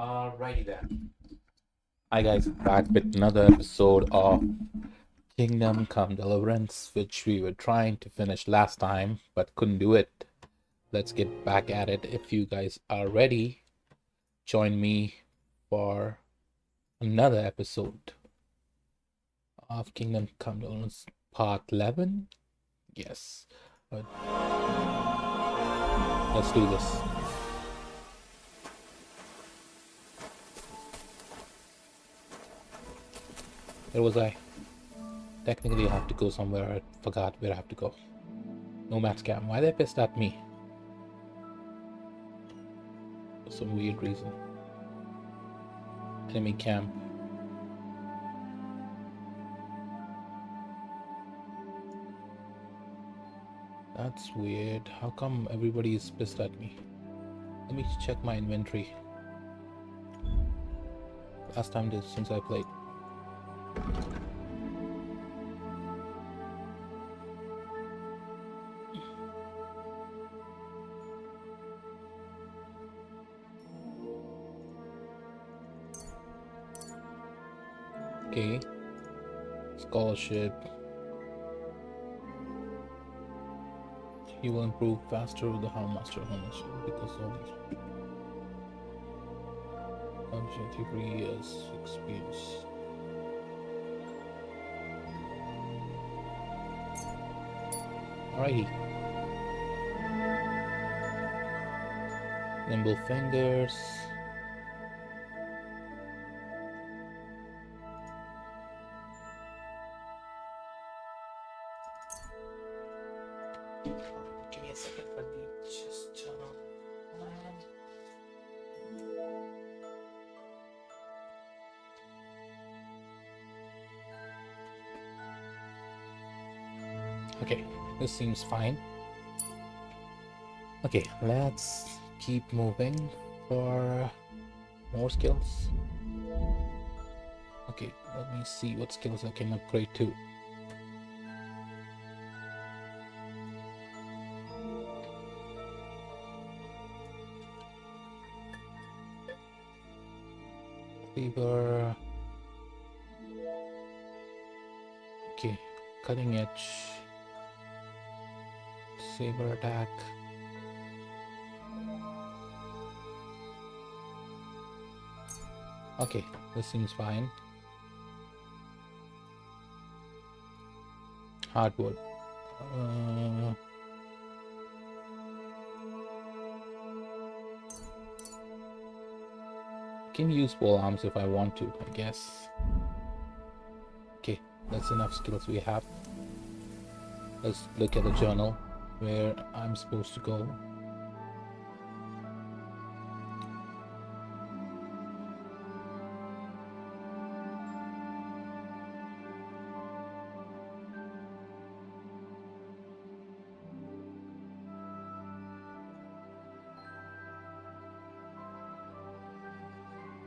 Alrighty then. Hi guys, back with another episode of Kingdom Come Deliverance, which we were trying to finish last time but couldn't do it. Let's get back at it. If you guys are ready, join me for another episode of Kingdom Come Deliverance Part 11. Yes. Let's do this. Where was I? Technically, I have to go somewhere. I forgot where I have to go. Nomad scam. Why they pissed at me? For some weird reason. Enemy camp. That's weird. How come everybody is pissed at me? Let me check my inventory. Last time since I played. Okay. Scholarship. You will improve faster with the Master Harness because of this. 3 years experience. Alrighty. Nimble fingers. Give me a second, let me just turn on. Okay, this seems fine. Okay, let's keep moving for more skills. Okay, let me see what skills I can upgrade to. Fever. Okay, cutting edge. Saber attack. Okay, this seems fine. Hardwood. Can use pole arms if I want to, I guess. Okay, that's enough skills we have. Let's look at the journal where I'm supposed to go.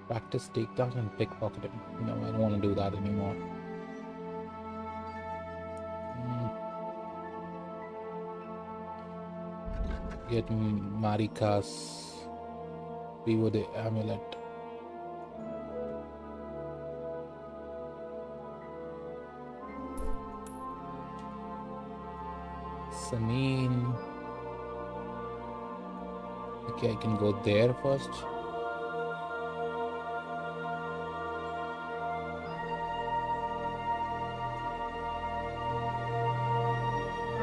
Practice takedown and pickpocketing. No, I don't want to do that anymore. Get Marika's Vivo the amulet. Sanine. Okay, I can go there first.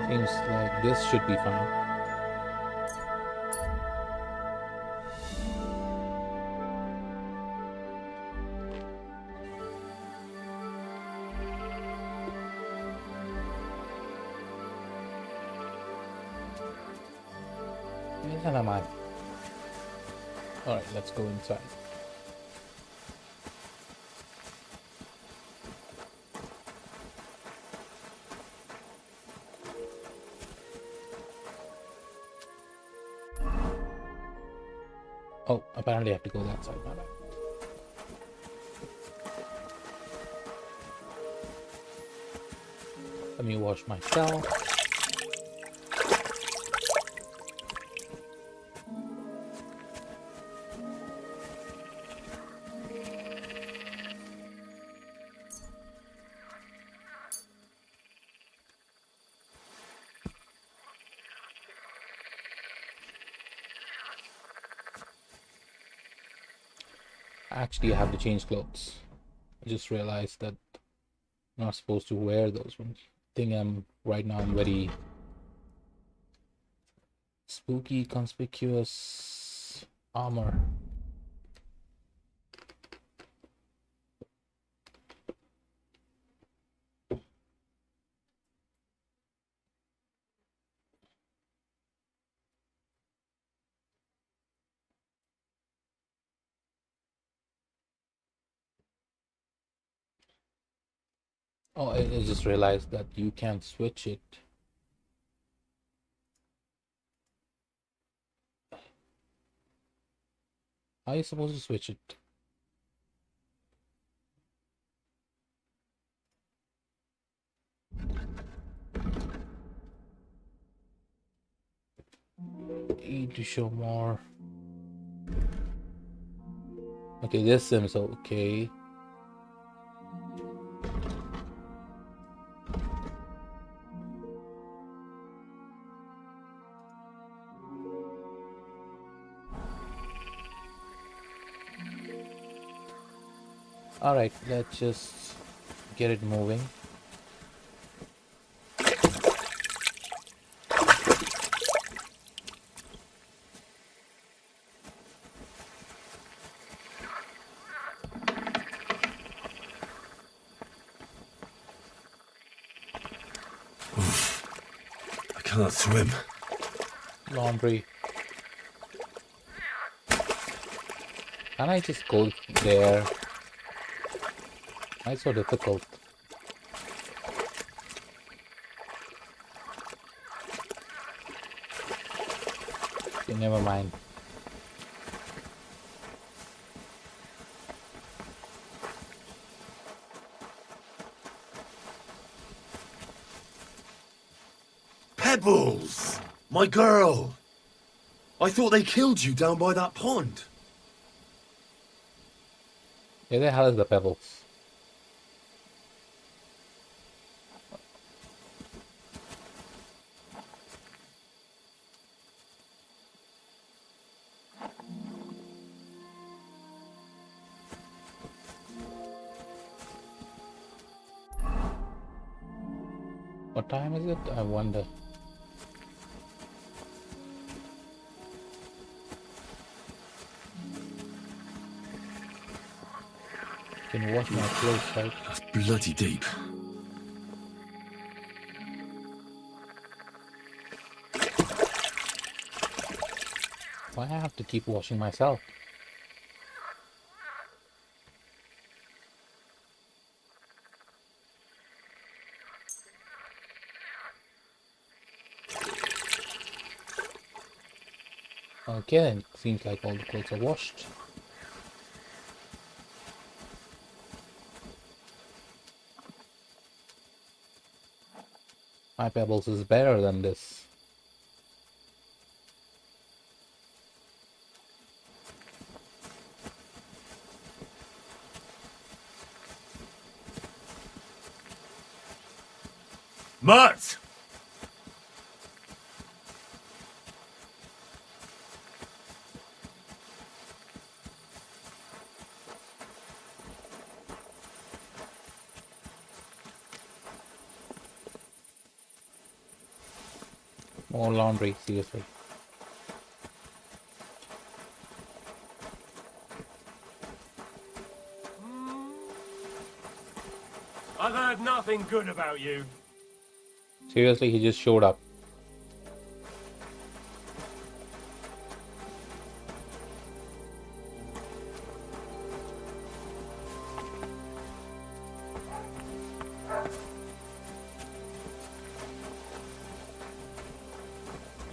Seems like this should be fine. Where am I? Alright, let's go inside. Oh, apparently I have to go that side. My bad. Let me wash myself. Actually, I have to change clothes. I just realized that I'm not supposed to wear those ones. I think right now I'm very spooky, conspicuous armor. Oh, I just realized that you can't switch it. How are you supposed to switch it? E to show more. Okay, this seems okay. Alright, let's just get it moving. I cannot swim. Laundry. Can I just go there? Why so difficult? Okay, never mind. Pebbles! My girl! I thought they killed you down by that pond. Where the hell is the pebbles? What time is it? I wonder. Can wash my clothes, right? That's bloody deep. Why I have to keep washing myself? Okay, then it seems like all the clothes are washed. My pebbles is better than this. Mutt! More laundry, seriously. I've heard nothing good about you. Seriously, he just showed up.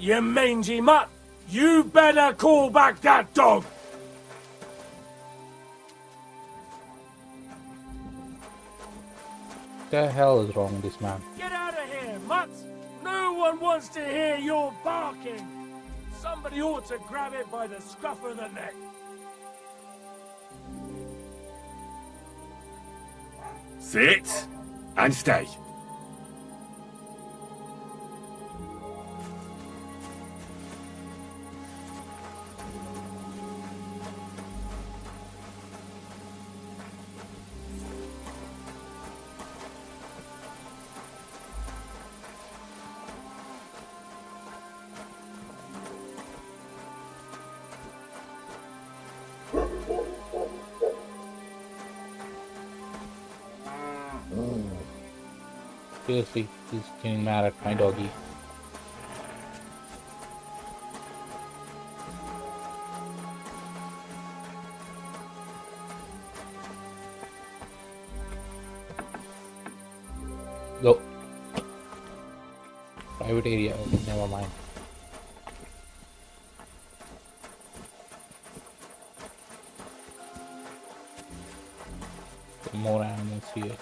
You mangy mutt! You better call back that dog! What the hell is wrong with this man? Get out of here, mutt! No one wants to hear your barking! Somebody ought to grab it by the scruff of the neck. Sit and stay. Seriously, he's getting mad at my doggy. Go. Private area. Okay, never mind. More animals here.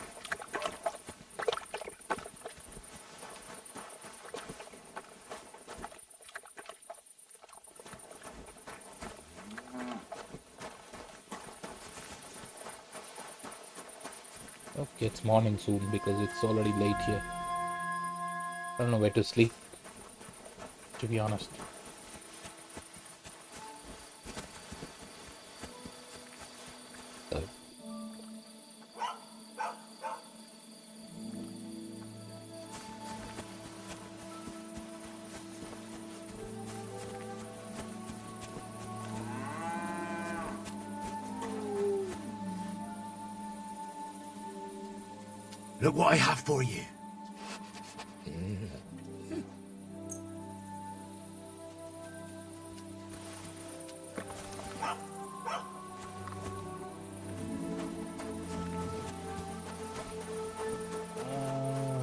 Okay, it's morning soon because it's already late here. I don't know where to sleep, to be honest. So, Look what I have for you.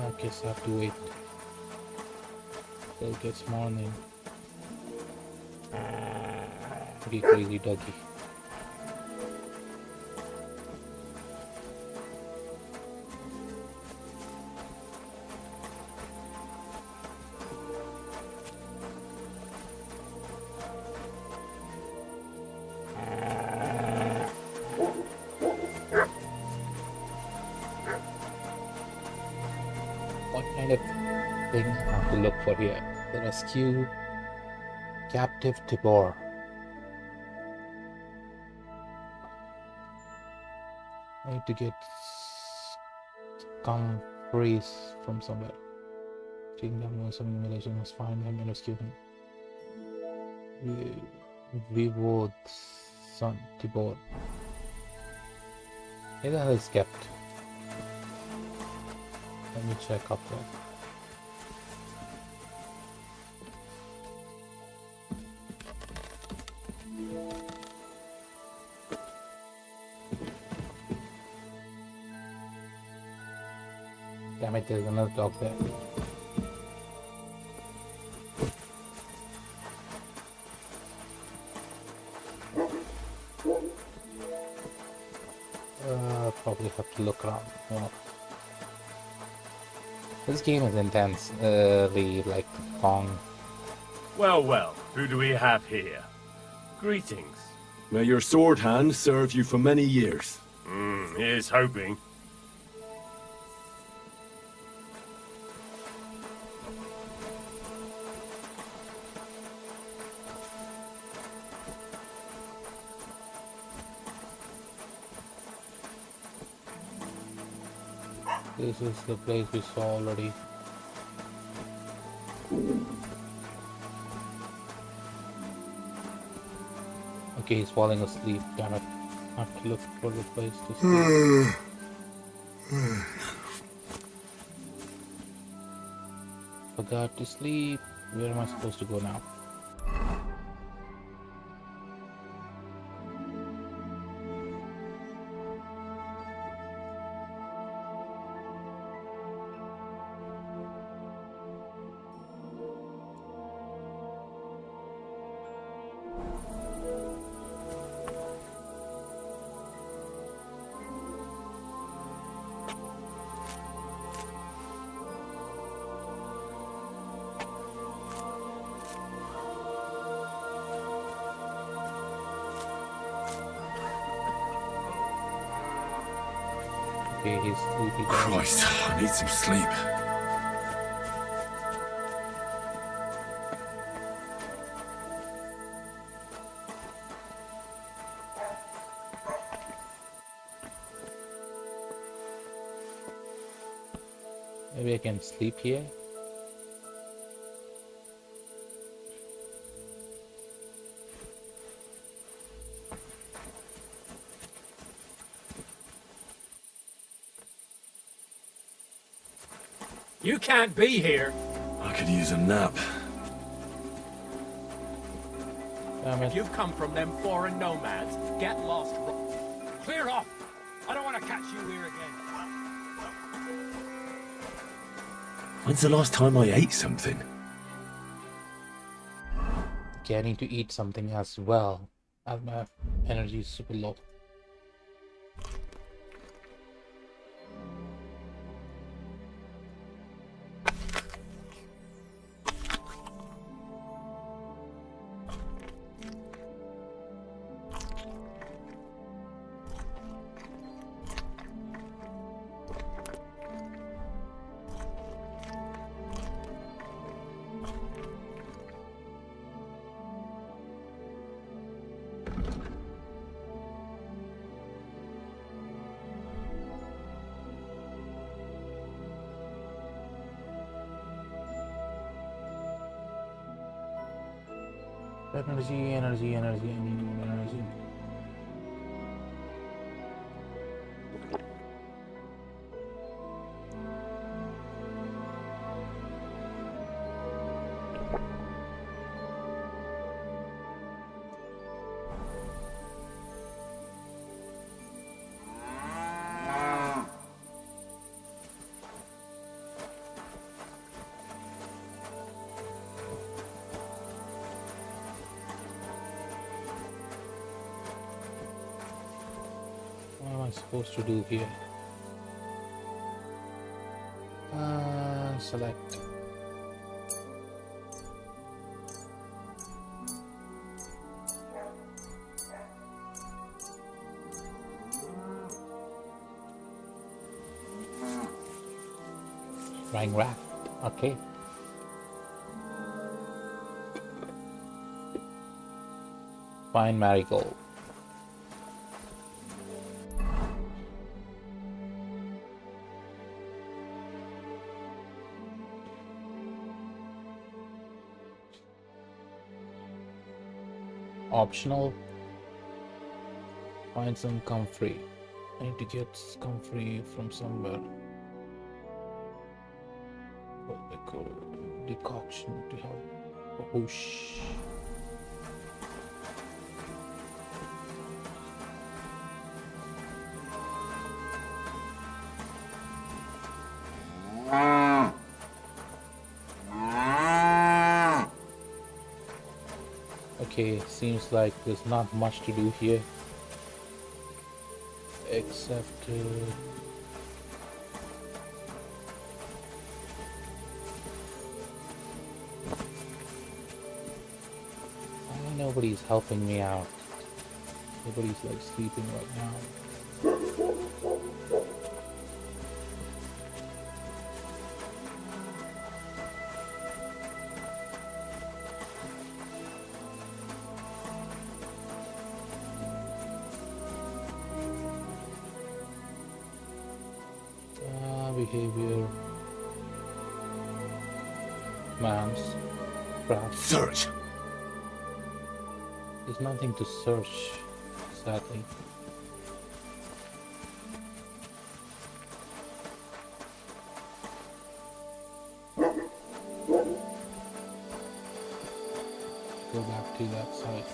I guess I have to wait till it gets morning. Pretty crazy doggy. What kind of thing I have to look for here? The rescue captive Tibor. I need to get skunk race from somewhere. Taking down some simulation must find him and rescue him. Vivod's son, Tibor. Where the hell is kept? Let me check up there. Damn it, there's another dog there. Probably have to look around more. This game is intense. Like Kong. Well, well, who do we have here? Greetings. May your sword hand serve you for many years. Here's hoping. This is the place we saw already. Okay, he's falling asleep. Damn it. I have to look for the place to sleep. Forgot to sleep. Where am I supposed to go now? Okay, he's sleepy. Christ, I need some sleep. Maybe I can sleep here. You can't be here. I could use a nap. Damn If it. you've come from them foreign nomads, get lost. Clear off. I don't want to catch you here again. When's the last time I ate something? Okay, I need to eat something as well, as my energy is super low. Energy, energy, energy, I need more energy. What am I supposed to do here? Select. Flying rat. Okay. Find marigold. Optional. Find some comfrey. I need to get comfrey from somewhere. What they call decoction to have a whoosh. Okay, seems like there's not much to do here except nobody's helping me out. Nobody's like sleeping right now. Behavior. Maps. Craft. Search! There's nothing to search, sadly. Go back to that side.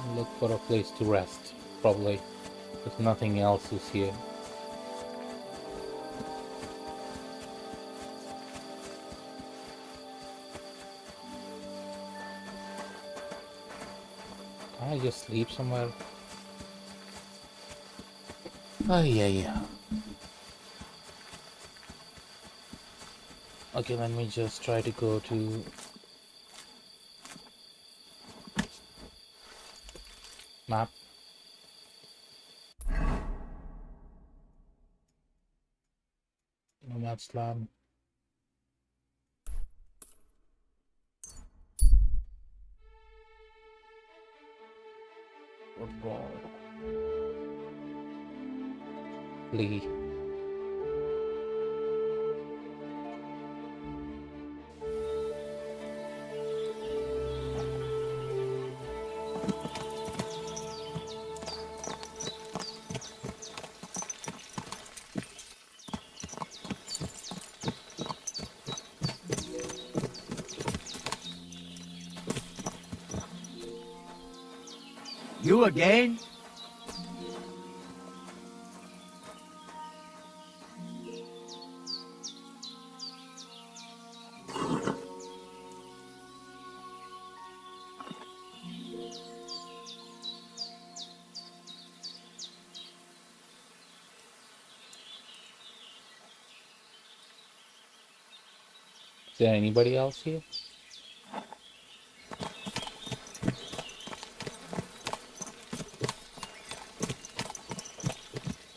And look for a place to rest, probably. If nothing else is here. Can I just sleep somewhere? Oh yeah. Okay, let me just try to go to map. Nomad Slam. Football. Flee. You again? Is there anybody else here?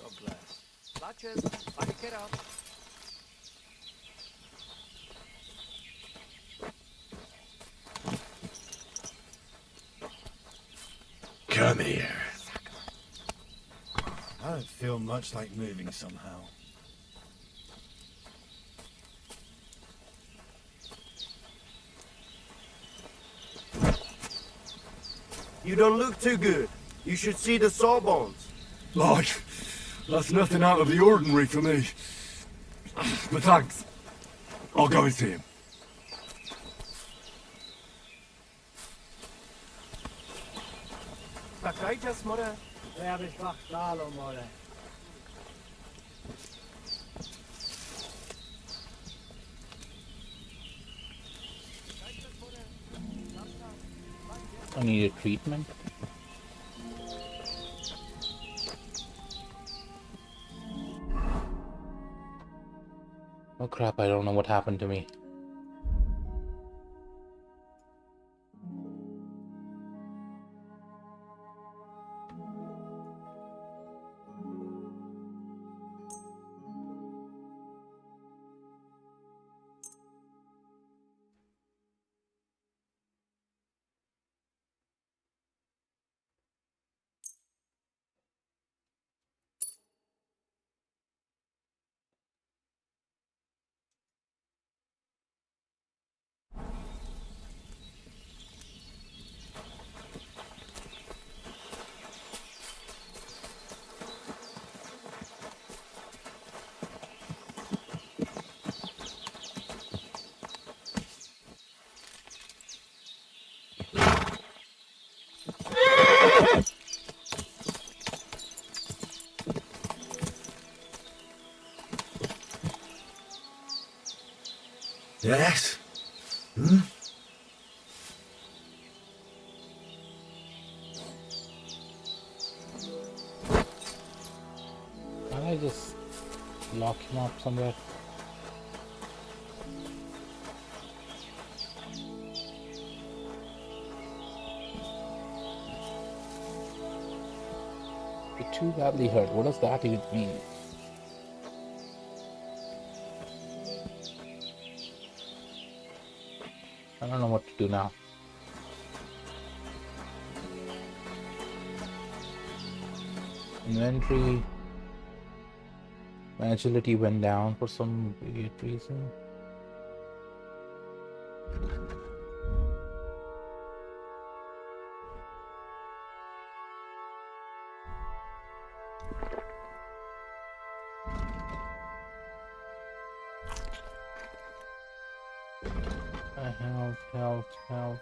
God bless. Latches, pack it up. Come here. I don't feel much like moving somehow. You don't look too good. You should see the sawbones. Lord, that's nothing out of the ordinary for me. But thanks. I'll go and see him. Takaitas, mother. Wer bist Dalo, mother? I need a treatment. Oh crap, I don't know what happened to me. Yes? Can't I just lock him up somewhere? You're too badly hurt. What does that even mean? I don't know what to do now. Inventory. My agility went down for some weird reason. Help.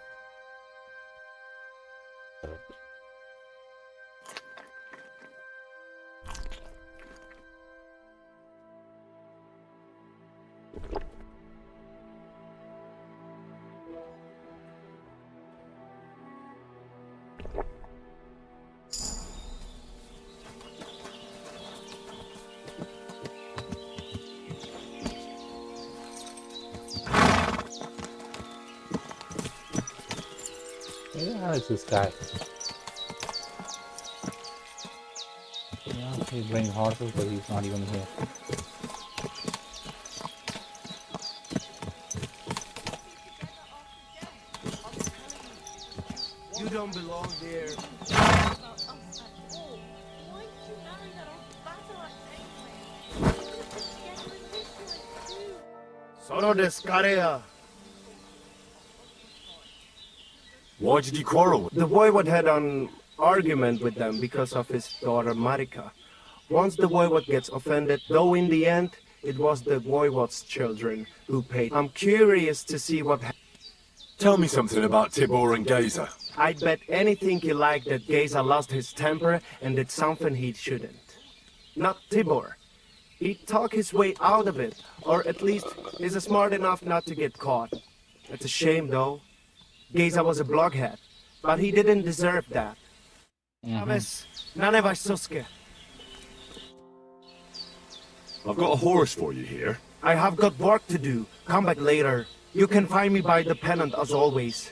Where the hell is this guy? Yeah, he's bringing horses, but he's not even here. You don't belong there. Solo descarea. Why did you quarrel with The voivod had an argument with them because of his daughter Marika. Once the voivod gets offended, though in the end, it was the voivod's children who paid. I'm curious to see what Tell me something about Tibor and Gazer. I'd bet anything you like that Geza lost his temper and did something he shouldn't. Not Tibor. He'd talk his way out of it, or at least is smart enough not to get caught. It's a shame, though. Geza was a blockhead, but he didn't deserve that. Travis, Suske. I've got a horse for you here. I have got work to do. Come back later. You can find me by the pennant as always.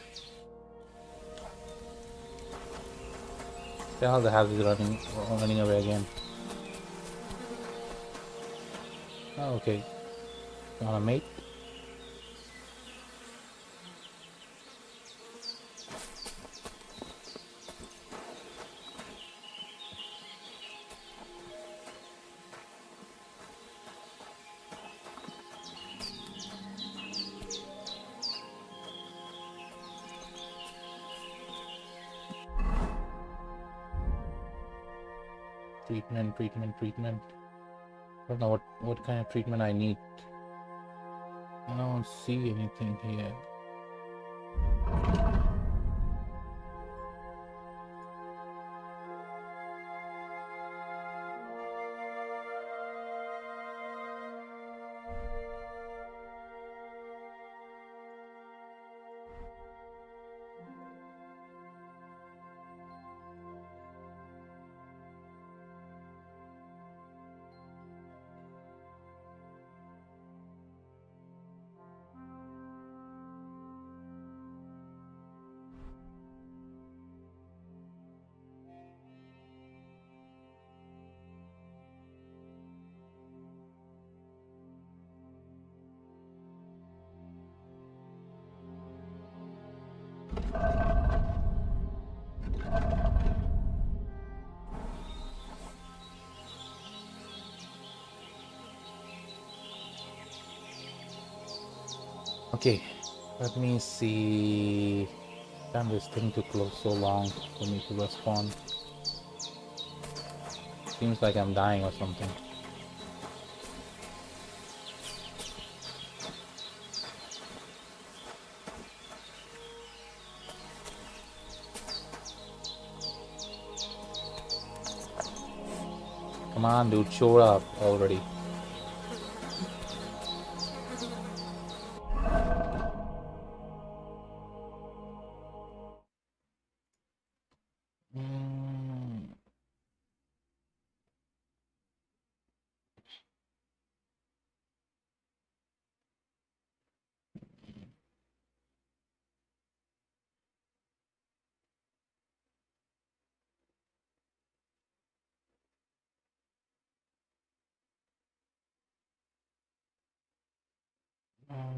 The hell the house is running away again. Oh, okay. Want a mate? Treatment. I don't know what kind of treatment I need. I don't see anything here. Okay, let me see. Damn, this thing took so long for me to respond. Seems like I'm dying or something. Come on, dude, show up already.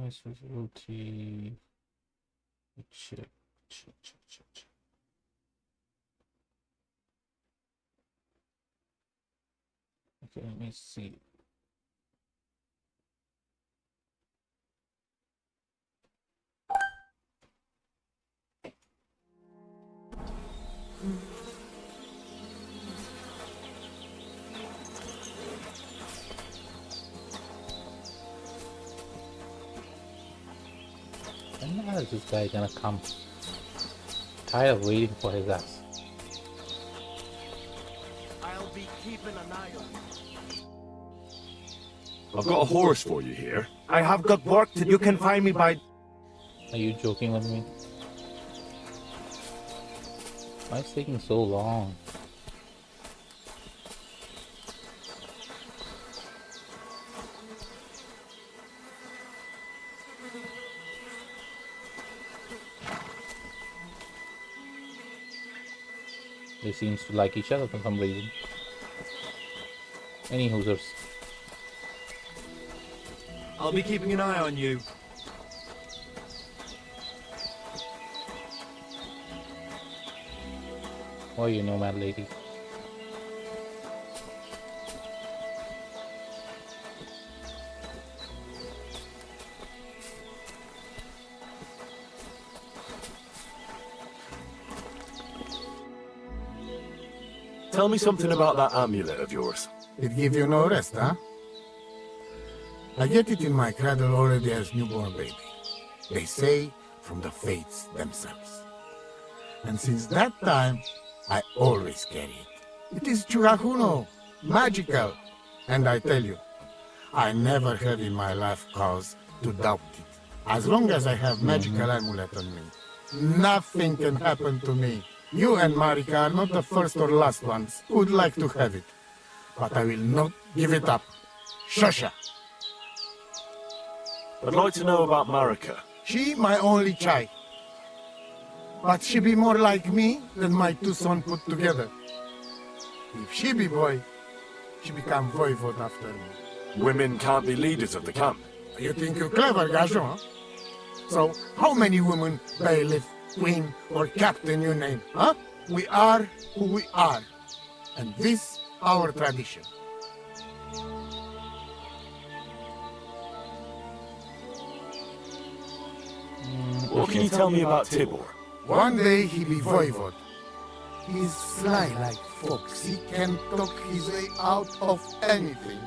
This was OT. Check. Okay, let me see. When is this guy gonna come? Tired of waiting for his ass. I'll be keeping an eye on you. I've got a horse for you here. I have got work to do. You can find me by... Are you joking with me? Why is it taking so long? They seems to like each other for some reason. Any hoosers. I'll be keeping an eye on you. Who are you, nomad lady? Tell me something about that amulet of yours. It give you no rest, huh? I get it in my cradle already as newborn baby. They say from the fates themselves. And since that time, I always carry it. It is Churahuno, magical. And I tell you, I never have in my life cause to doubt it. As long as I have magical amulet on me, nothing can happen to me. You and Marika are not the first or last ones who would like to have it. But I will not give it up. Shasha. I'd like to know about Marika. She my only child. But she be more like me than my two sons put together. If she be boy, she become voivode after me. Women can't be leaders of the camp. You think you're clever, Gajon? Huh? So, how many women, bailiff, queen, or captain you name, huh? We are who we are. And this, our tradition. What can you tell me about Tibor? One day he be voivode. He's sly like fox. He can talk his way out of anything.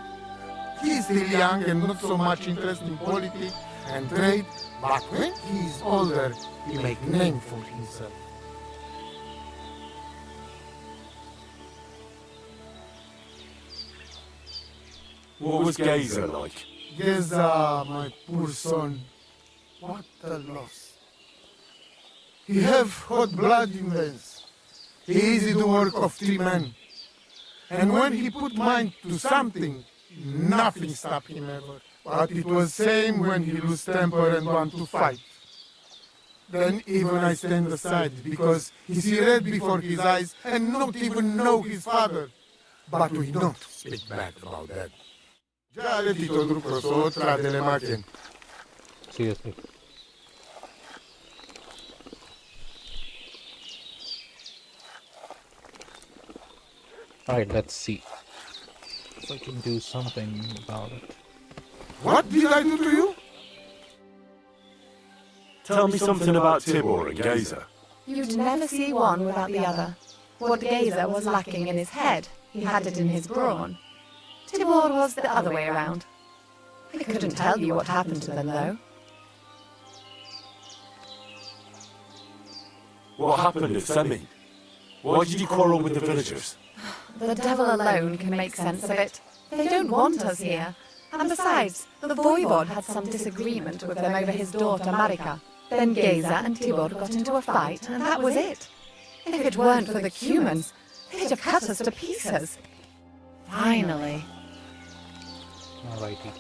He's still young and not so much interested in politics and trade, but when he's older, he make name for himself. What was Gazer like? Geza, my poor son, what a loss. He have hot blood in veins. He easy to work of 3 men. And when he put mind to something, nothing stop him ever. But it was same when he lose temper and want to fight. Then even I stand aside, because he see red before his eyes and not even know his father. But we don't speak bad about that. Già Tito drugo sopra delle macchine. Seriously. Alright, let's see if I can do something about it. What did I do to you? Tell me something about Tibor and Gazer. You'd never see one without the other. What Gazer was lacking in his head, he had it in his brawn. Tibor was the other way around. I couldn't tell you what happened to them, though. What happened at Semi? Why did you quarrel with the villagers? The devil alone can make sense of it. They don't want us here. And besides, the voivode had some disagreement with them over his daughter Marika. Then Gazer and Tibor got into a fight, and that was it. If it weren't for the humans, they'd have cut us to pieces. Finally. Alrighty.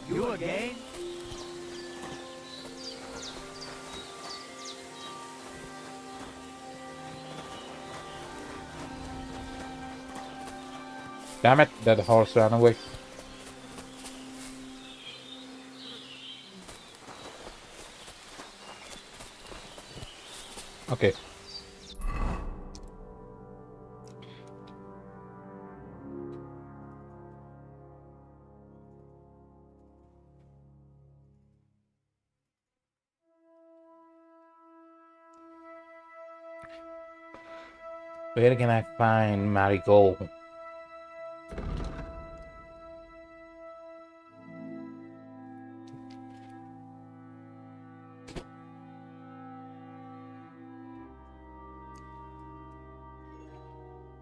You again? Damn it, that horse ran away. Okay. Where can I find Marigold?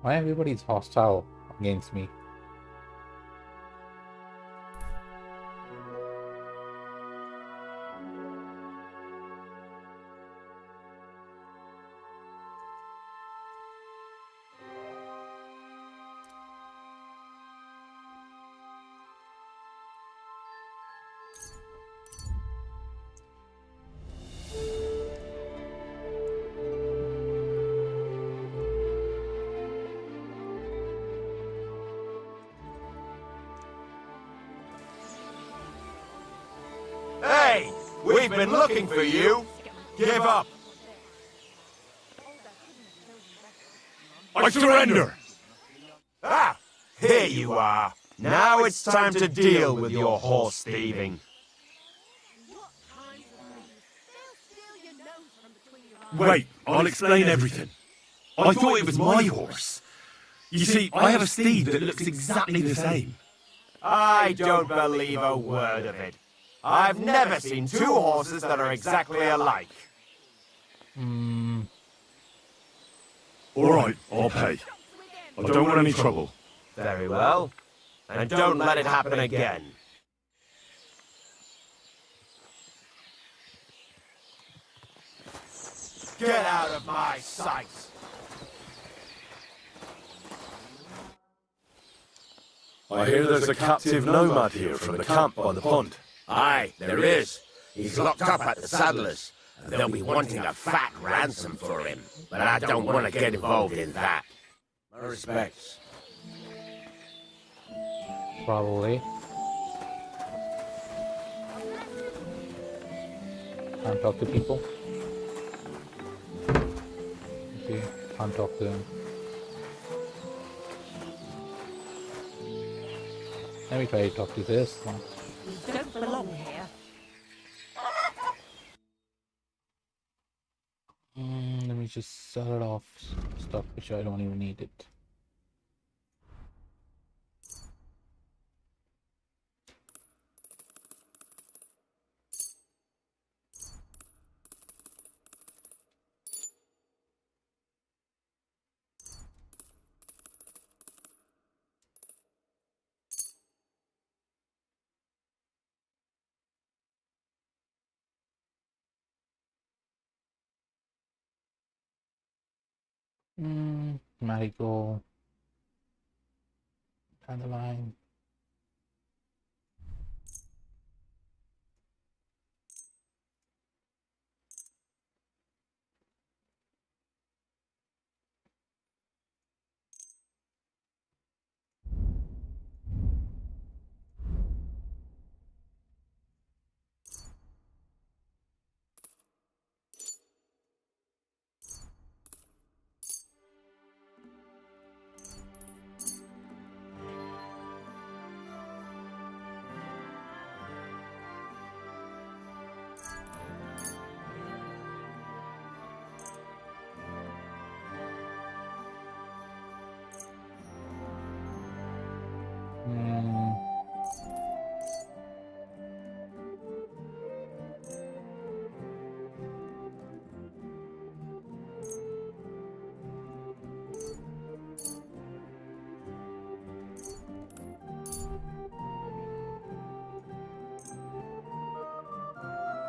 Why everybody's hostile against me? Hey! We've been looking for you! Give up! I surrender! Ah! Here you are! Now it's time to deal with your horse thieving. Wait, I'll explain everything. I thought it was my horse. You see, I have a steed that looks exactly the same. I don't believe a word of it. I've never seen two horses that are exactly alike. All right, I'll pay. I don't want any trouble. Very well. And don't let it happen again. Get out of my sight! I hear there's a captive nomad here from the camp by the pond. Aye, there is. He's locked up at the saddler's. And they'll be wanting a fat ransom for him. But I don't want to get involved in that. My respects. Probably. Can't talk to people. Okay, can't talk to them. Let me try to talk to this one. You don't belong here. Let me just sell it off stuff which I don't even need it. Marigold, dandelion.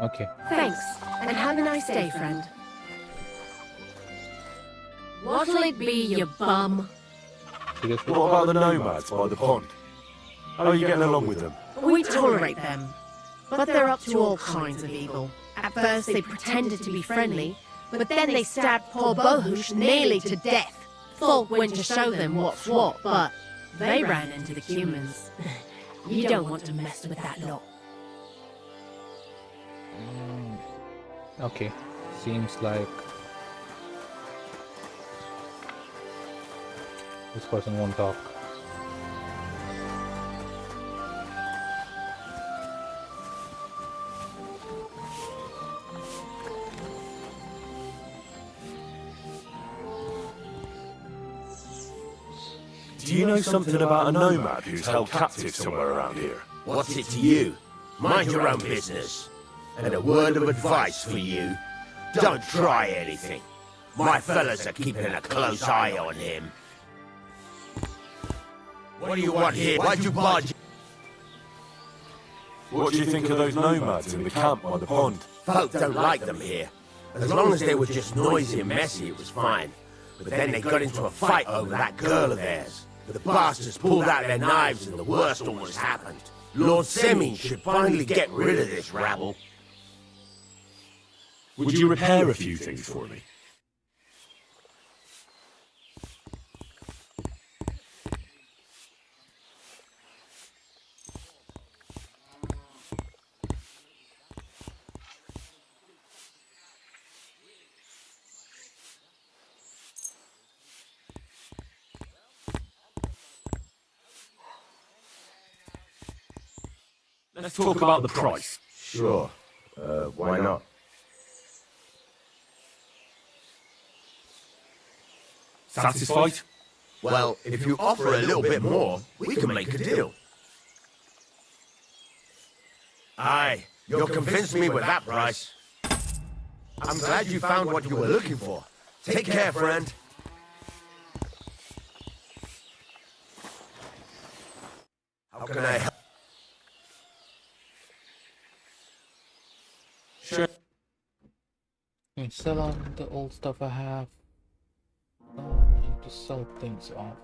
Okay. Thanks, and have a nice day, friend. What'll it be, you bum? Seriously? What about the nomads by the pond? How are you getting along with them? We tolerate them, but they're up to all kinds of evil. At first they pretended to be friendly, but then they stabbed poor Bohush nearly to death. Folk went to show them what's what, but they ran into the humans. You don't want to mess with that lot. Okay. Seems like this person won't talk. Do you know something about a nomad who's held captive somewhere around here? What's it to you? Mind your own business. And a word of advice for you. Don't try anything. My fellas are keeping a close eye on him. What do you want here? Why'd you budge? What do you think of those nomads in the camp by the pond? Folk don't like them here. As long as they were just noisy and messy, it was fine. But then they got into a fight over that girl of theirs. The bastards pulled out their knives and the worst almost happened. Lord Semin should finally get rid of this rabble. Would you repair a few things for me? Let's talk about the price. Sure. Why not? Satisfied? Well, if you offer a little bit more, we can make a deal. Aye, you'll convince me with that price. I'm glad you found what you were looking for. Take care, friend. How can I help? Sure. I sell on the old stuff I have. I need to sell things off.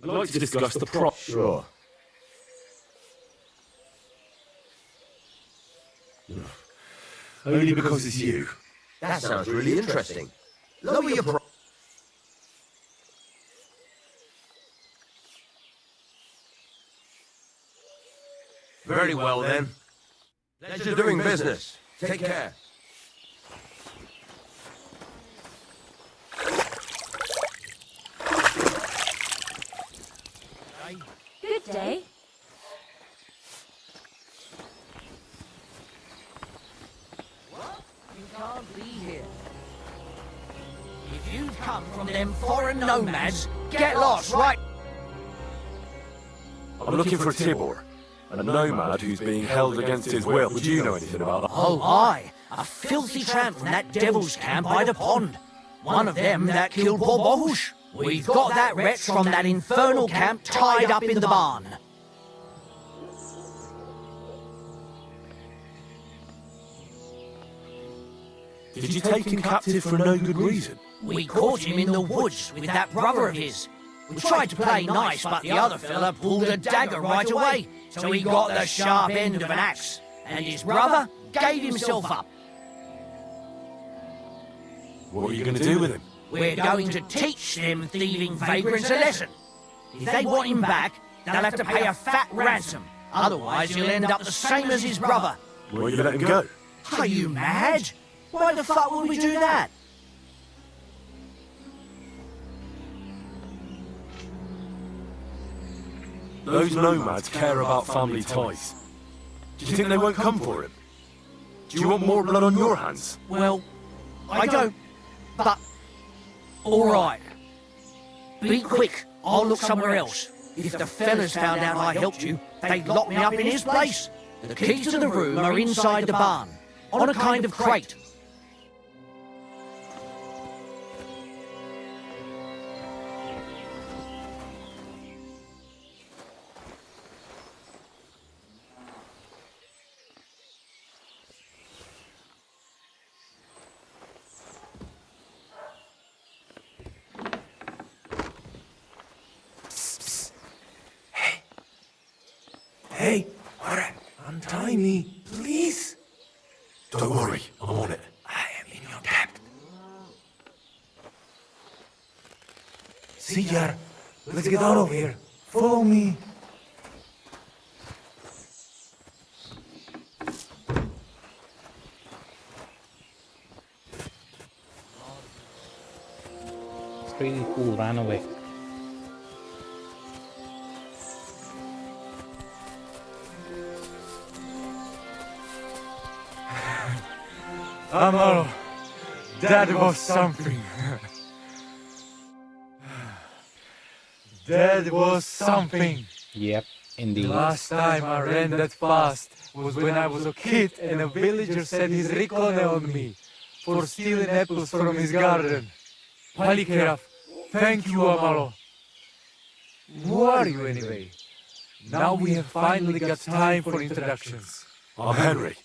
I'd like to discuss the price. Sure. Only because it's you. That sounds really interesting. Lower your price. Very well, then. Pleasure doing business. Take care. Good day. You can't be here. If you've come from them foreign nomads, get lost, right? I'm looking for Tibor, a nomad who's being held against his will. Would you know anything about that? Oh, aye. A filthy tramp from that devil's camp by the pond. One of them that killed poor Bohush. We've got that wretch from that infernal camp tied up in the barn. Did you take him captive for no good reason? We caught him in the woods with that brother of his. We tried to play nice, but the other fella pulled a dagger right away, so he got the sharp end of an axe, and his brother gave himself up. What are you going to do with him? We're going to teach them thieving vagrants a lesson. If they want him back, they'll have to pay a fat ransom. Otherwise, he'll end up the same as his brother. Will you let him go? Are you mad? Why the fuck would we do that? Those nomads care about family ties. Do you think they won't come for him? Do you want more blood on your hands? Well, I don't, but... Alright. Be quick, I'll look somewhere else. If the fellas found out I helped you, they'd lock me up in his place. The keys to the room are inside the barn, on a kind of crate. Hey, Hora, untie me, please. Don't worry, I'm on it. I am in your debt. Sijar, let's get out of here. Follow me. It's really cool, ran away. Amaro, that was something. That was something. Yep, indeed. Last time I ran that fast was when I was a kid and a villager set his ricone on me for stealing apples from his garden. Palikeraf, thank you, Amaro. Who are you anyway? Now we have finally got time for introductions. I'm Henry.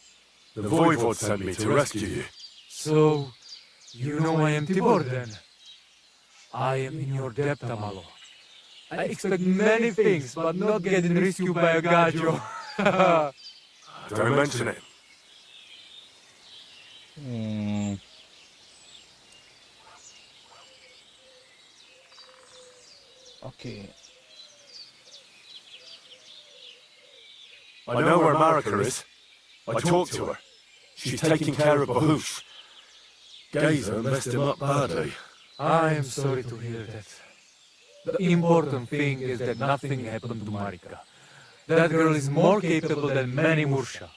The Voivod sent me to rescue you. So, you know I am Tibor then? I am in your debt, Amalo. I expect many things, but not getting rescued by a gajo. Don't mention it. Hmm. Okay. I know where Marika is. I talked to her. She's taking care of Bahush. Gazer messed him up badly. I am sorry to hear that. The important thing is that nothing happened to Marika. That girl is more capable than many Mursha.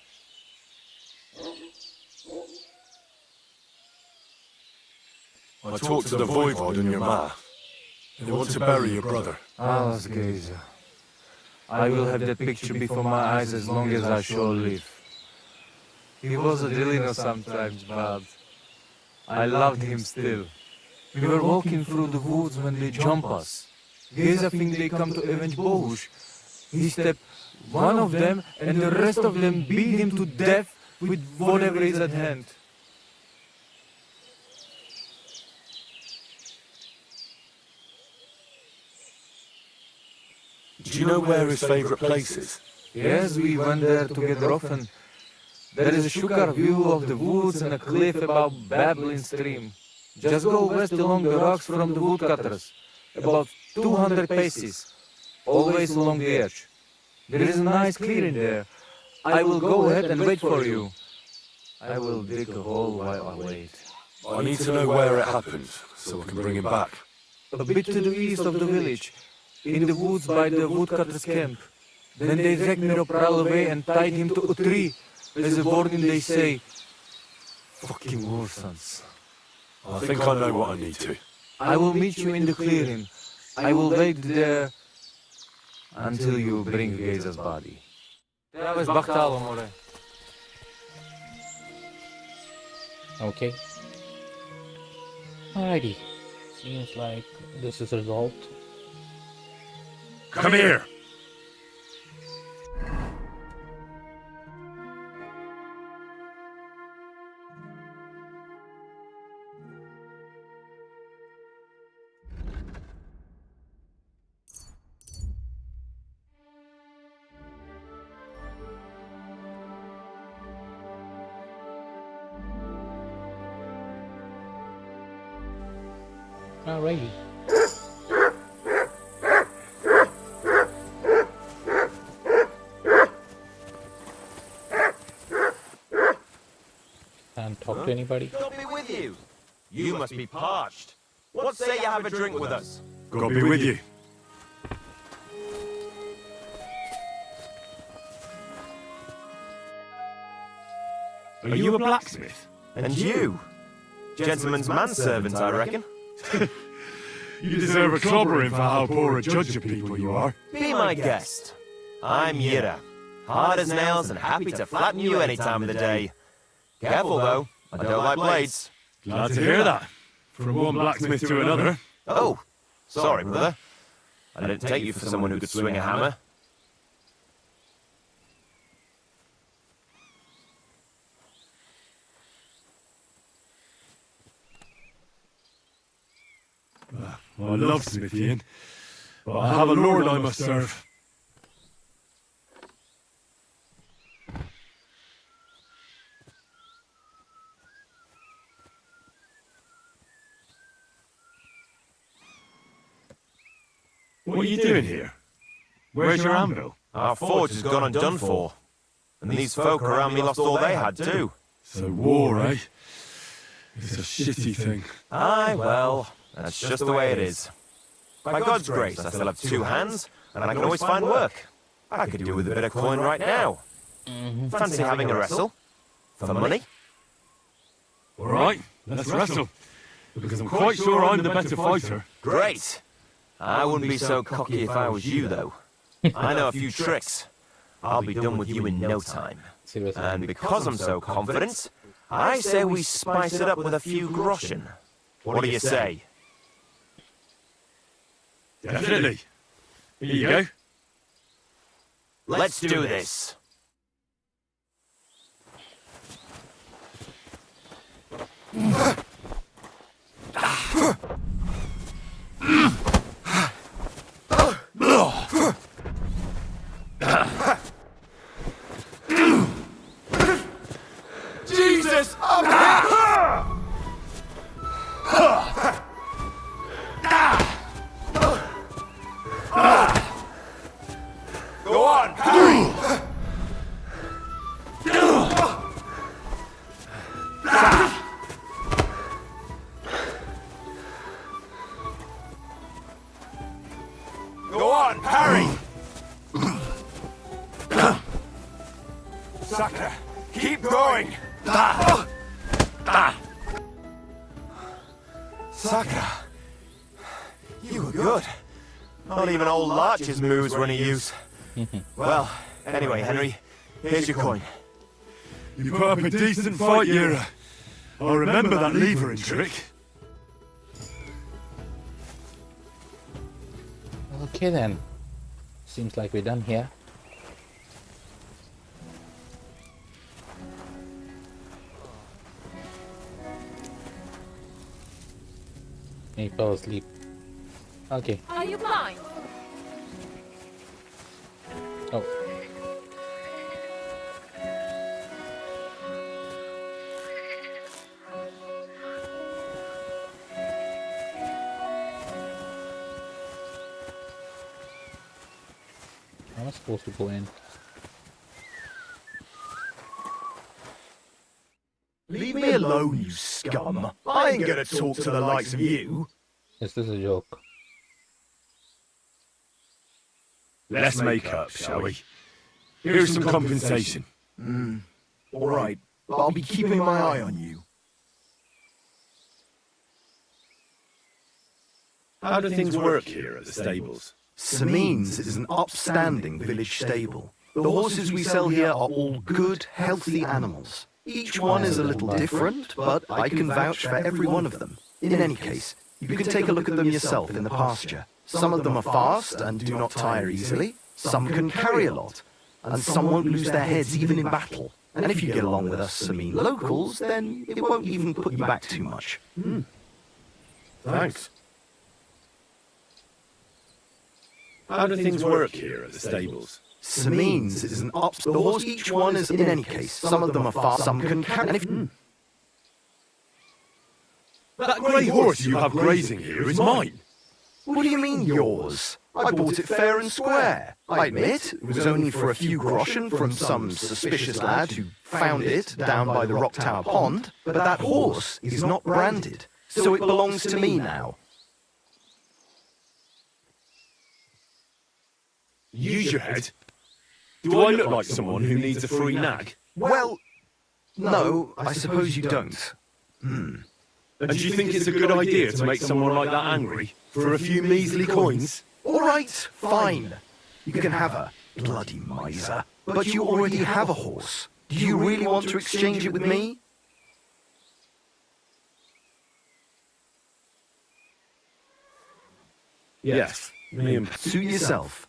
I talked to the Voivod and your ma. They want to bury your brother. Alas, Geza. I will have that picture before my eyes as long as I shall live. He was a Delino sometimes, but I loved him still. We were walking through the woods when they jump us. Geza think they come to avenge Bohush. He stepped one of them and the rest of them beat him to death with whatever is at hand. Do you know where his favorite place is? Yes, we went there together often. There is a shukar view of the woods and a cliff above babbling stream. Just go west along the rocks from the woodcutters, about 200 paces, always along the edge. There is a nice clearing there. I will go ahead and wait for you. I will dig a hole while I wait. I need to know where it happened, so I can bring him back. A bit to the east of the village, in the woods by the woodcutters' camp. Then they dragged Miropral away and tied him to a tree. As a warning they say, fucking warsons. I think I know what I need to. I will meet you in the clearing. I will wait there until you bring Geza's body. That was Bachtalo, more. Okay. Alrighty. Seems like this is resolved. Come here! Alrighty. Can't talk to anybody. Got me with you. You must be parched. What say you have a drink with us? Gotta be with you. Are you a blacksmith? And you? Gentleman's manservant, I reckon. You deserve a clobbering for how poor a judge of people you are. Be my guest. I'm Yira. Hard as nails and happy to flatten you any time of the day. Careful, though. I don't like blades. Glad to hear that. From one blacksmith to another. Oh, sorry, brother. I didn't take you for someone who could swing a hammer. I love smithying, but I have a lord I must serve. What are you doing here? Where's your anvil? Our forge has gone undone for. And these folk around me lost all they had, too. So war, eh? It's a shitty thing. Aye, well, that's just the way it is. By God's grace, I still have two hands, and I can always find work. I could do with a bit of coin right now. Fancy having a wrestle? For money? All right, let's wrestle. Because I'm quite sure I'm the better fighter. Great! I wouldn't be so cocky if I was you, though. I know a few tricks. I'll be done with you in no time. Seriously. And because I'm so confident, I say we spice it up with a few groschen. What do you say? Definitely. Here you go. Let's do this. Jesus! Go on, parry! Go on, parry! Sucker, keep going! Sucker, you were good. Not even old Larch's moves were any use. Well, anyway, Henry, here's your coin. You put up a decent fight, Yura. I'll remember that levering trick. Okay then. Seems like we're done here. He fell asleep. Okay. Are you blind? Oh. How am I supposed to go in? Leave me alone, you scum. I ain't gonna talk to the likes of you. Is this a joke? Let's make up, shall we? Here's some compensation. All right, but I'll be keeping my eye on you. How do things work here at the stables? Samen's is an upstanding village stable. The horses we sell here are all good, healthy animals. Each one is a little different, but I can vouch for every one of them. In any case, you can take a look at them yourself in the pasture. Some of them are fast and do not tire easily. Some can carry a lot, and some won't lose their heads even in battle. And if you get along with us Sameen locals, then it won't even put you back too much. Thanks. How do things work here at the stables? Samen's is an the horse. Each one is, in any case, some of them are fast, some can carry. And if That grey horse you have grazing here is mine. What do you mean yours? I bought it fair and square. I admit, it was only for a few groschen from some suspicious lad who found it down by the Rock Tower Pond, but that horse is not branded, so it belongs to me now. Use your head. Do I look like someone who needs a free nag? Well, no, I suppose you don't. And do you think it's a good idea to make someone like that angry for a few measly coins? All right, fine. You can have her, bloody miser. But you already have a horse. Do you really want to exchange it with me? Yes, me and... Suit yourself.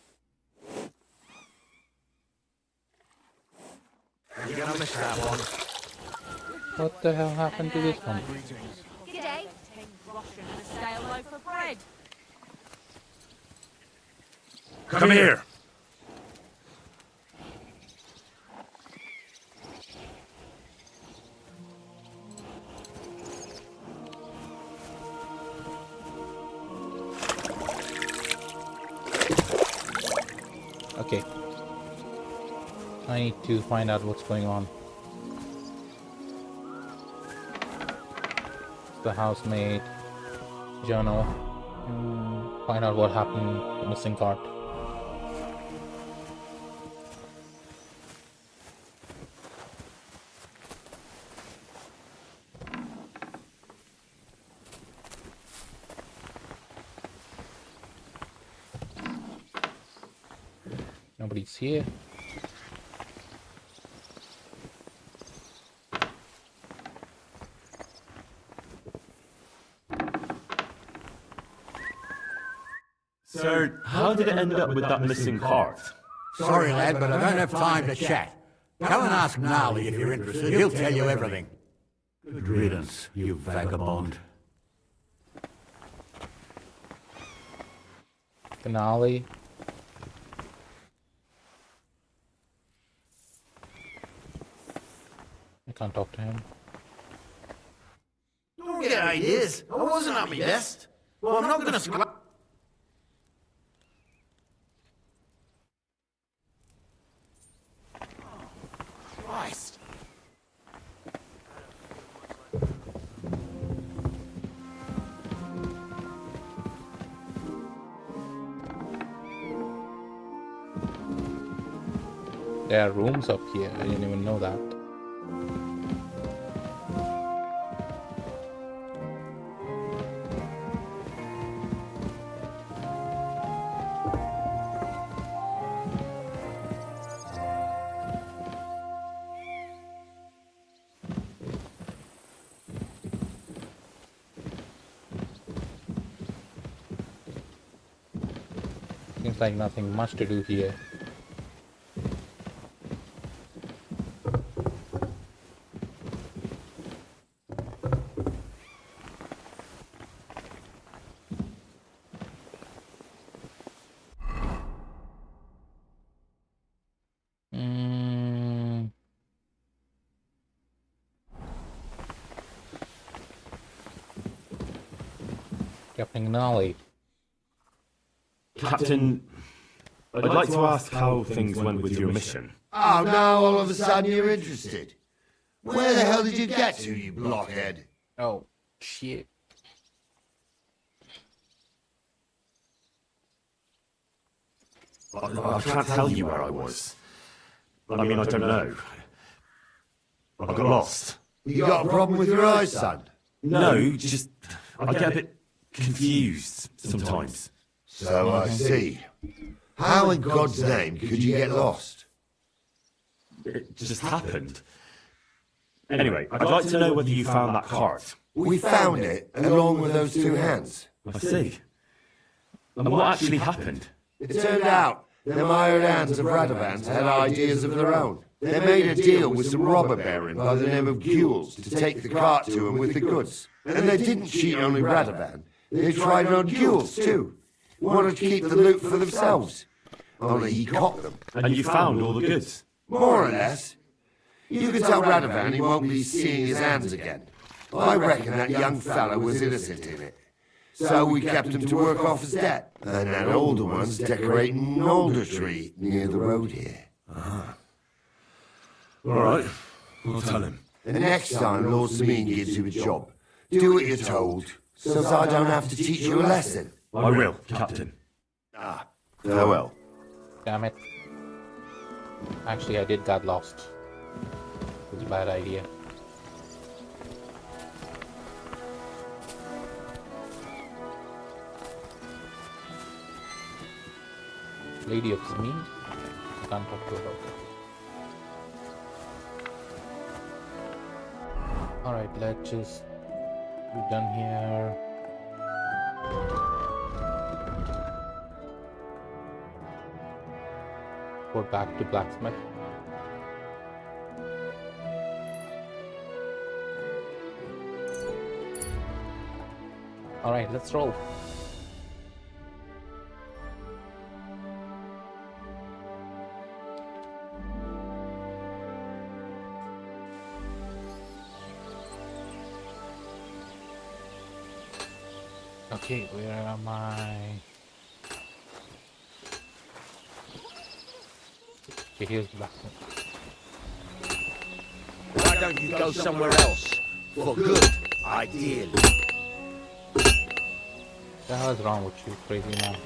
You're gonna miss that one. What the hell happened to this one? G'day. 10 groschen and a stale loaf of bread. Come here. Okay. I need to find out what's going on. The housemaid, Jono. Find out what happened to the missing cart. Nobody's here. So, how did it end up with that missing cart? Sorry, lad, but I don't have time to chat. Go and ask Gnarly if you're interested. He'll tell you everything. Good riddance, you vagabond. Finale. I can't talk to him. Don't get ideas. I wasn't at my best. Well, I'm not gonna scrap. Christ. There are rooms up here. I didn't even know that. Seems like nothing much to do here. Captain Nolly. Captain, I'd like to ask how things went with your mission. Oh, now all of a sudden you're interested. Where the hell did you get to, you blockhead? Oh, shit. I can't tell you where I was. I mean, I don't know. I got lost. You got a problem with your eyes, son? No, just I get a bit confused sometimes. So I see. How in God's name could you get lost? It just happened. Anyway, I'd like to know whether you found that cart. We found it, along with those two hands. I see. And what actually happened? It turned out them hired hands of Radovans had ideas of their own. They made a deal with some robber baron by the name of Gules to take the cart to him with the goods. And they didn't cheat only Radovan. They tried it on Gules too. Wanted to keep the loot for themselves. Only he caught them. And you found all the goods? More or less. You can tell Radovan he won't be seeing his hands again. I reckon that young fellow was innocent in it. So we kept him to work off his debt. And that older one's decorating an alder tree near the road here. All right, I'll tell him. And next time Lord Sameen gives you a job, do what you're told, so I don't have to teach you a lesson. I will, Captain. Farewell. Damn it. Actually, I did get lost. It was a bad idea. Lady of Sameen? Can't talk to her about that. Alright, let's just be done here. Go back to blacksmith. Alright, let's roll. Okay, where am I? Okay, here's the blacksmith. Why don't you go somewhere else? For good, ideally. What the hell is wrong with you, crazy man?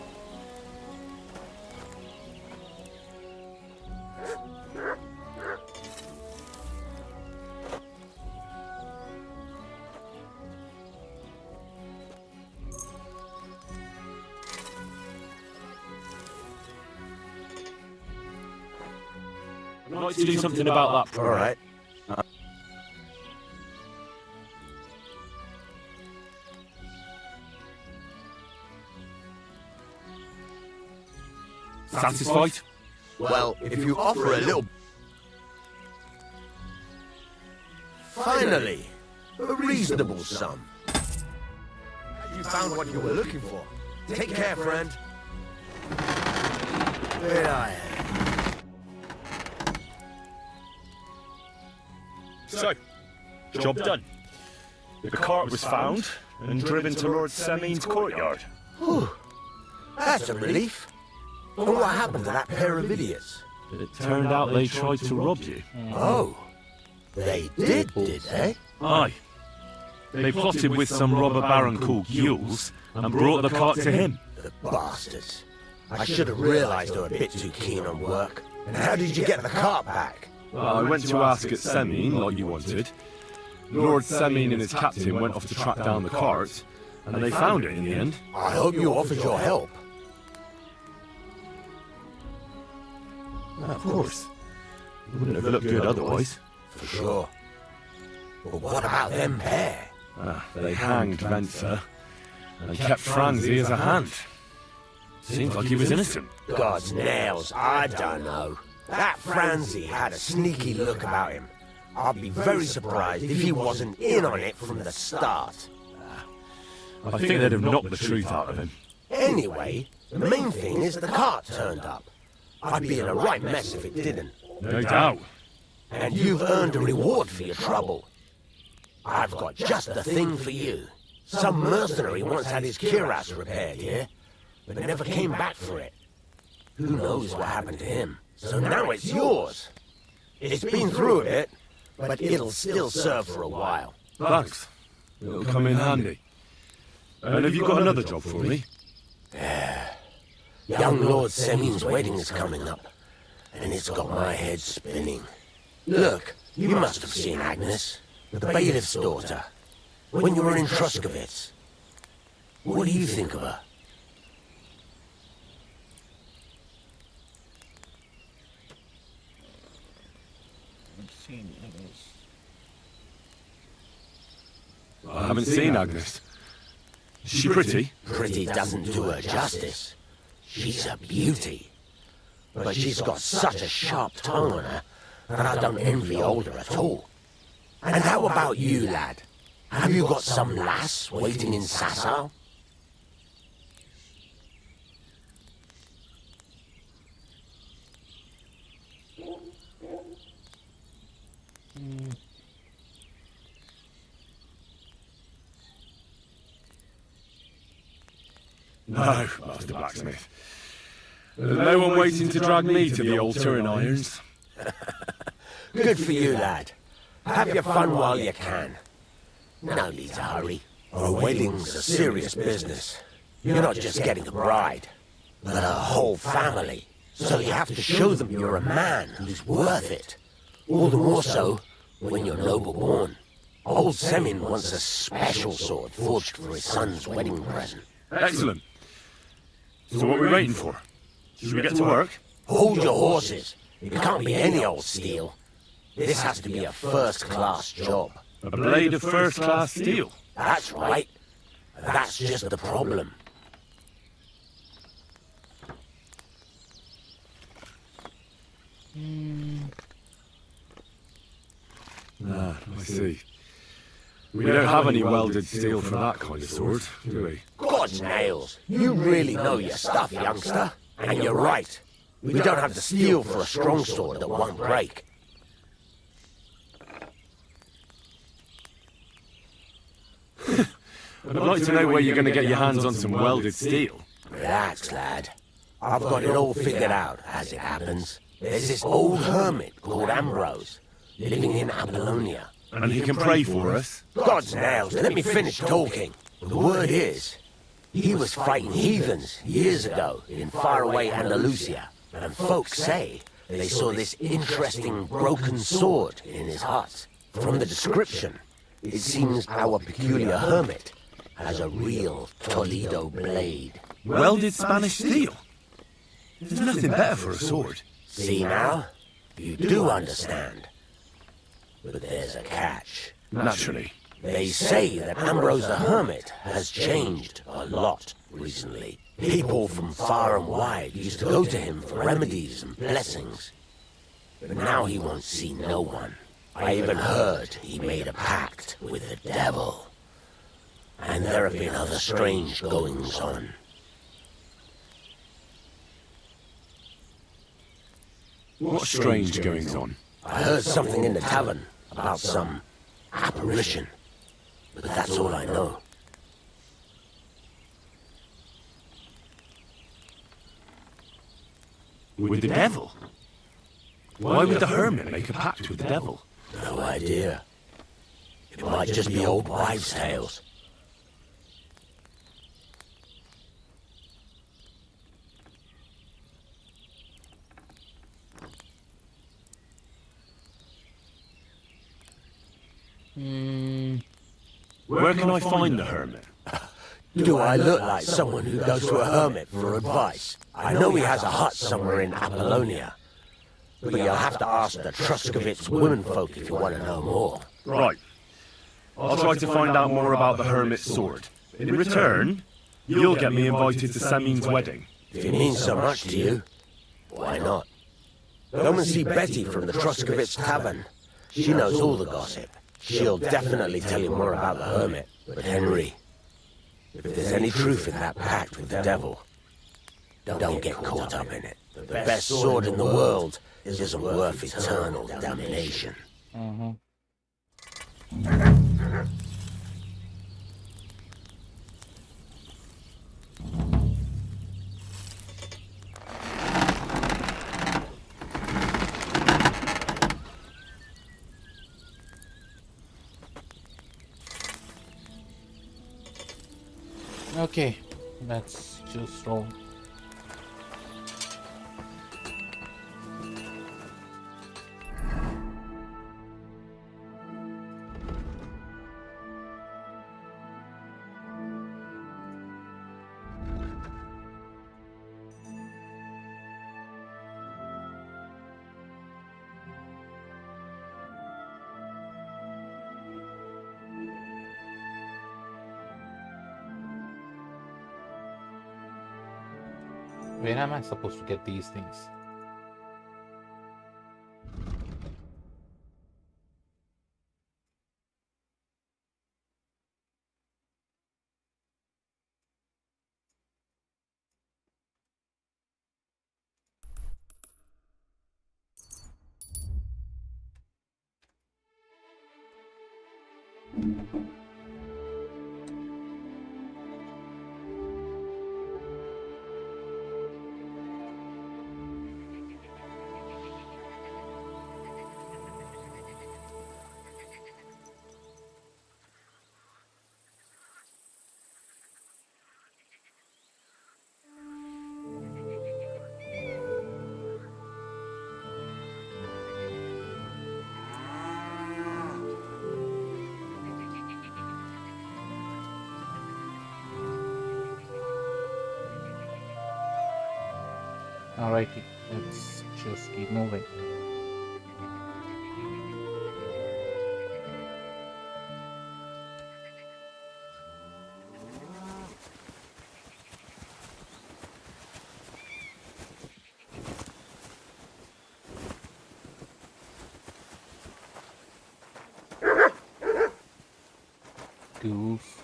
I'd like to do something about that. All right. Satisfied? Well, if you offer a little... Finally! A reasonable sum. You found what you were looking for. Take care, friend. Good eye. So, job done. The cart was found and driven to Lord Semin's courtyard. Whew. That's a relief. And what happened to that pair of idiots? It turned out they tried to rob you. Oh. They did they? Aye. They plotted with some robber baron called Gules and brought the cart to him. The bastards. I should have realised they were a bit too keen on work. And how did you get the cart back? Well, I went to ask at Semin, like you wanted. Lord Semin and his captain went off to track down the cart, and they found it in the end. I hope you offered your help. Of course. It wouldn't have looked good otherwise. For sure. But what about them pair? They hanged Venter and kept Franzi as a hand. Seems like he was innocent. God's nails, I don't know. That Franzi had a sneaky look about him. I'd be very surprised if he wasn't in on it from the start. I think they'd have knocked the truth out of him. Anyway, the main thing is the cart turned up. I'd be in a right mess if it didn't. No doubt. And you've earned a reward for your trouble. I've got just the thing for you. Some mercenary once had his cuirass repaired here, but never came back for it. Who knows what happened to him? So now it's yours. It's been through a bit, but it'll still serve for a while. Thanks. It'll come in handy. And have you got another job for me? Young Lord Semin's wedding is coming up, and it's got my head spinning. Look, you must have seen Agnes, the bailiff's daughter, when you were in Truskovitz. What do you think of her? I haven't seen Agnes. Is she pretty? Pretty doesn't do her justice. She's a beauty. But she's got such a sharp tongue on her that I don't envy older at all. And how about you, lad? Have you got some lass waiting in Sasau? No, Master Blacksmith. There's no one waiting to drag me to the altar in irons. Good for you, lad. Have your fun while you can. No need to hurry. A wedding's a serious business. You're not just getting a bride, but a whole family. So you have to show them you're a man who's worth it. All the more so when you're noble born. Old Semin wants a special sword forged for his son's wedding present. Excellent. So what are we waiting for? Should we get to work? Hold your horses. It can't be any old steel. This has to be a first-class job. A blade of first-class steel? That's right. That's just the problem. Ah, I see. We don't have any welded steel for that kind of sword, do we? God's nails. You really know your stuff, youngster. And you're right. We don't have the steel for a strong sword that won't break. I'd like to know where you're going to get your hands on some welded steel. Relax, lad. I've got it all figured out, as it happens. There's this old hermit called Ambrose, living in Apollonia. And he can pray for us? God's nails, let me finish talking. The word is, he was fighting heathens years ago in faraway Andalusia. And folks say they saw this interesting broken sword in his hut. From the description, it seems our peculiar hermit has a real Toledo blade. Welded Spanish steel? There's nothing better for a sword. See now? You do understand. But there's a catch. Naturally. They say that Ambrose the Hermit has changed a lot recently. People from far and wide used to go to him for remedies and blessings. But now he won't see no one. I even heard he made a pact with the devil. And there have been other strange goings-on. What strange goings on? I heard something in the tavern about some apparition, but that's all I know. With the devil? Why would the hermit make a pact with the devil? No idea. It might just be old wives' tales. Where can I find the hermit? Do I look like someone who goes to a hermit for advice? I know he has a hut somewhere in Apollonia, but you'll have to ask the Truscovitz womenfolk if you want to know more. Right. I'll try to find out more about the hermit's sword. In return, you'll get me invited to Semin's wedding. If it means so much to you, why not? Come and see Betty from the Truscovitz tavern. She knows all the gossip. She'll definitely tell you more about the hermit. But Henry, if there's any truth in that pact with the devil, don't get caught up in it. The best sword in the world isn't worth eternal damnation. Okay, let's just roll. Where am I supposed to get these things? Alrighty, let's just keep moving. Goof.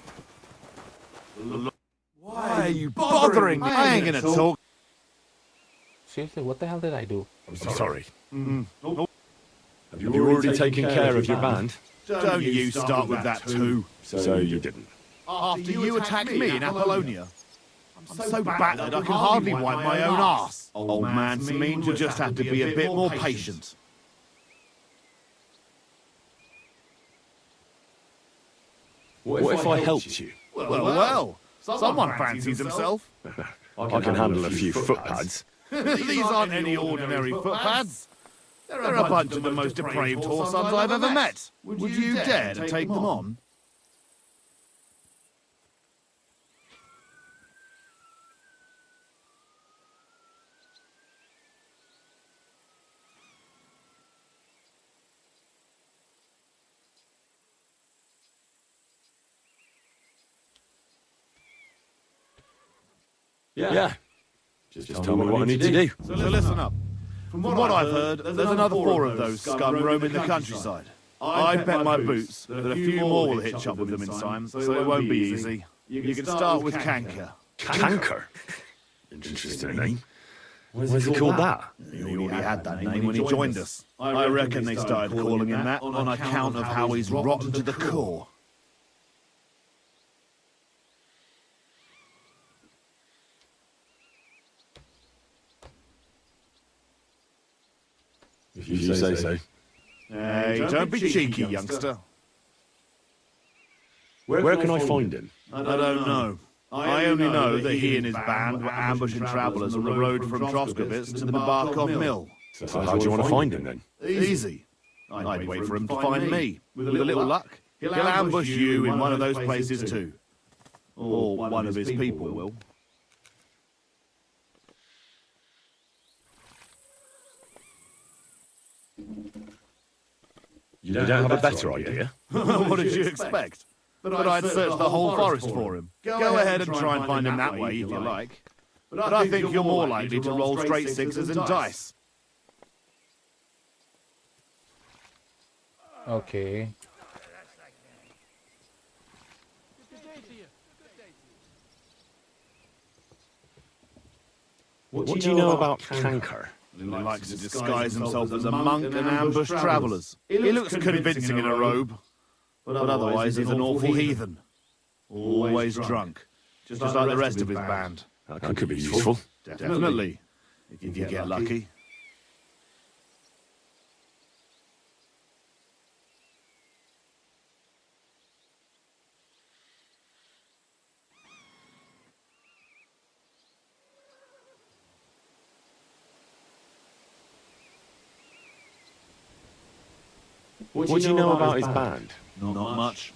Why are you bothering me? I ain't gonna talk. Seriously, what the hell did I do? I'm sorry. Have you already taken care of your band? Don't you start with that too. So you didn't. After you attacked me in Apollonia, I'm so battered I can hardly wipe my own arse. Old man Semin will just have to be a bit more patient. What if I helped you? Well, someone fancies himself. I can handle a few footpads. These aren't any ordinary footpads. They're a bunch of the most depraved whoresons I've ever met. Would you dare to take them on? Yeah. Just tell me what I need to do. So listen up. From what I've heard, there's another 4 of those scum roaming the countryside. I bet my boots that a few more will hitch up with them in time, so it won't be easy. You can start with Canker. Canker? Interesting name. Why's he called that? He already had that name when he joined us. I reckon they started calling him that on account of how he's rotten to the core. If you say so. Hey, don't be cheeky, youngster. Where can I find him? I don't know. I only know that he and his band were ambushing travellers on the road from Troskovitz to the Barkov Mill. So how do you want to find him then? Easy. I'd wait for him to find me. With a little luck, he'll ambush you in one of those places too. Or one of his people will. You don't have a better idea? What did you expect? But I'd search the whole forest for him. Go ahead and try and find him that way if you like. But I think you're more likely to roll straight sixes and dice. Okay. What do you know about Canker? He likes to disguise himself as a monk and ambush travellers. He looks convincing in a robe, but otherwise he's an awful heathen. Always drunk, just like the rest of his band. That could be useful. Definitely, if you get lucky. What do you know about his band? Not much.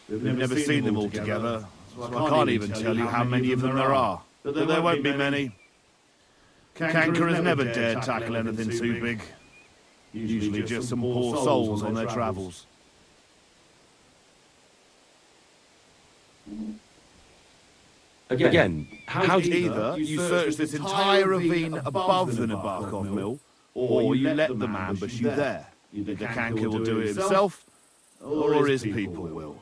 We've never seen them all together, so I can't even tell you how many of them there are. But there won't be many. Canker has never dared tackle anything too big. Usually just some poor souls on their travels. Again, how do you... Either you search this entire ravine above the Nabarkov mill, or you let them ambush you there. Either Canker will do it himself, or his people will.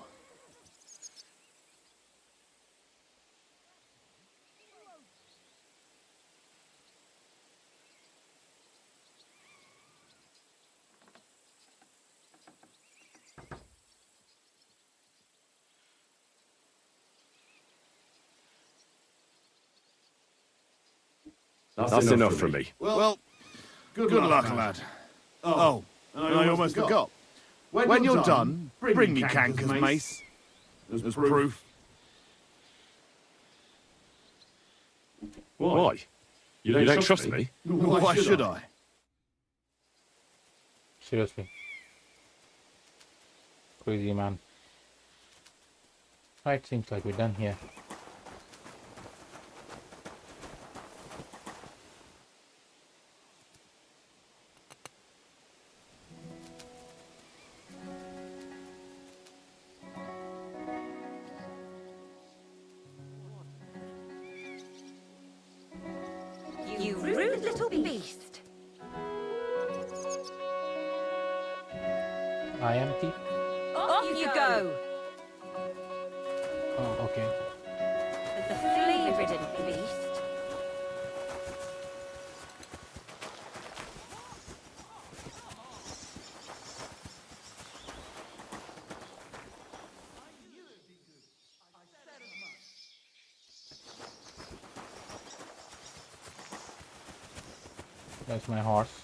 That's enough from me. Well, good luck, lad. Oh, and I almost forgot. When you're done, bring me Canker's mace as proof. Why? You don't trust me? Why should I? Seriously. Crazy man. Right, seems like we're done here. You rude little beast. I am thief. Off you go. Oh, okay. The flea-ridden beast. That's my horse.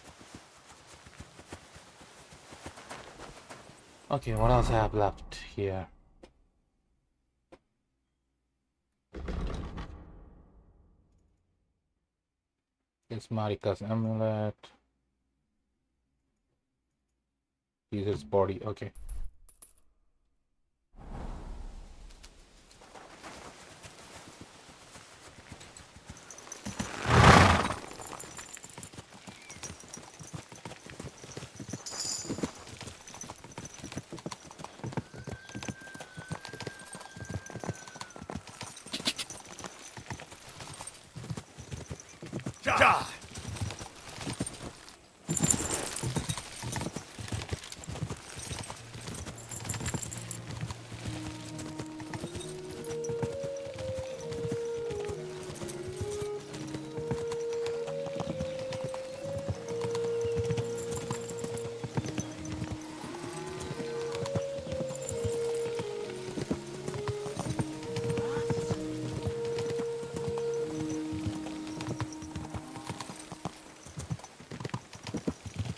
Okay, what else I have left here? It's Marika's amulet. Jesus' body, okay.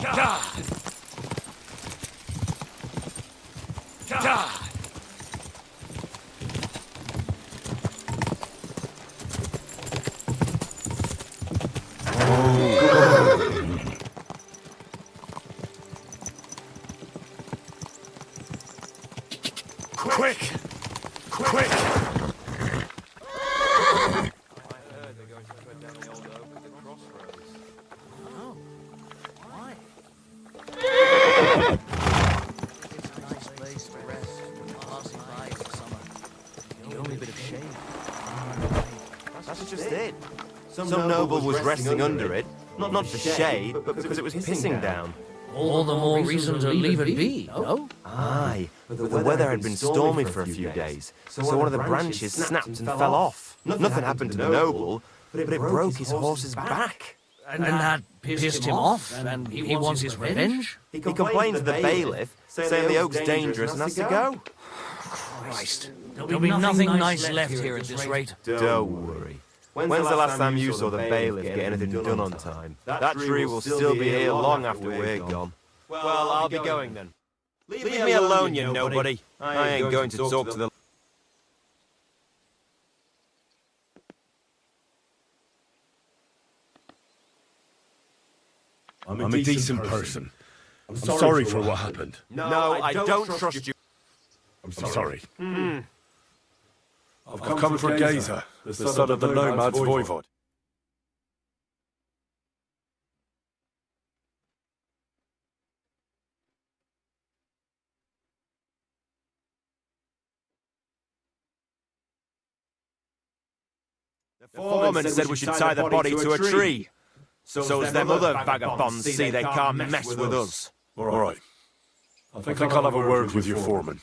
God! God! Quick! Quick! That's just it. Some noble was resting under it, not for shade, but because it was pissing down. All the more reason to leave it be, no? Aye, but the weather had been stormy for a few days, so one of the branches snapped and fell off. Nothing happened to the noble, but it broke his horse's back. And that pissed him off, and he wants his revenge? He complained to the bailiff, saying the oak's dangerous and has to go. Christ, there'll be nothing nice left here at this rate. Don't worry. When's the last time you saw the bailiff get anything done on time? That tree will still be here long after we're gone. Well, I'll be going then. Leave me alone, you nobody. I ain't going to talk to the... I'm a decent person. I'm sorry for what happened. No, I don't trust you. I'm sorry. I've come for Geza, the son of the nomad's voivod. The foreman said we should tie the body to a tree, so as them other vagabonds see they can't mess with us. All right. I think I'll have a word with your foreman.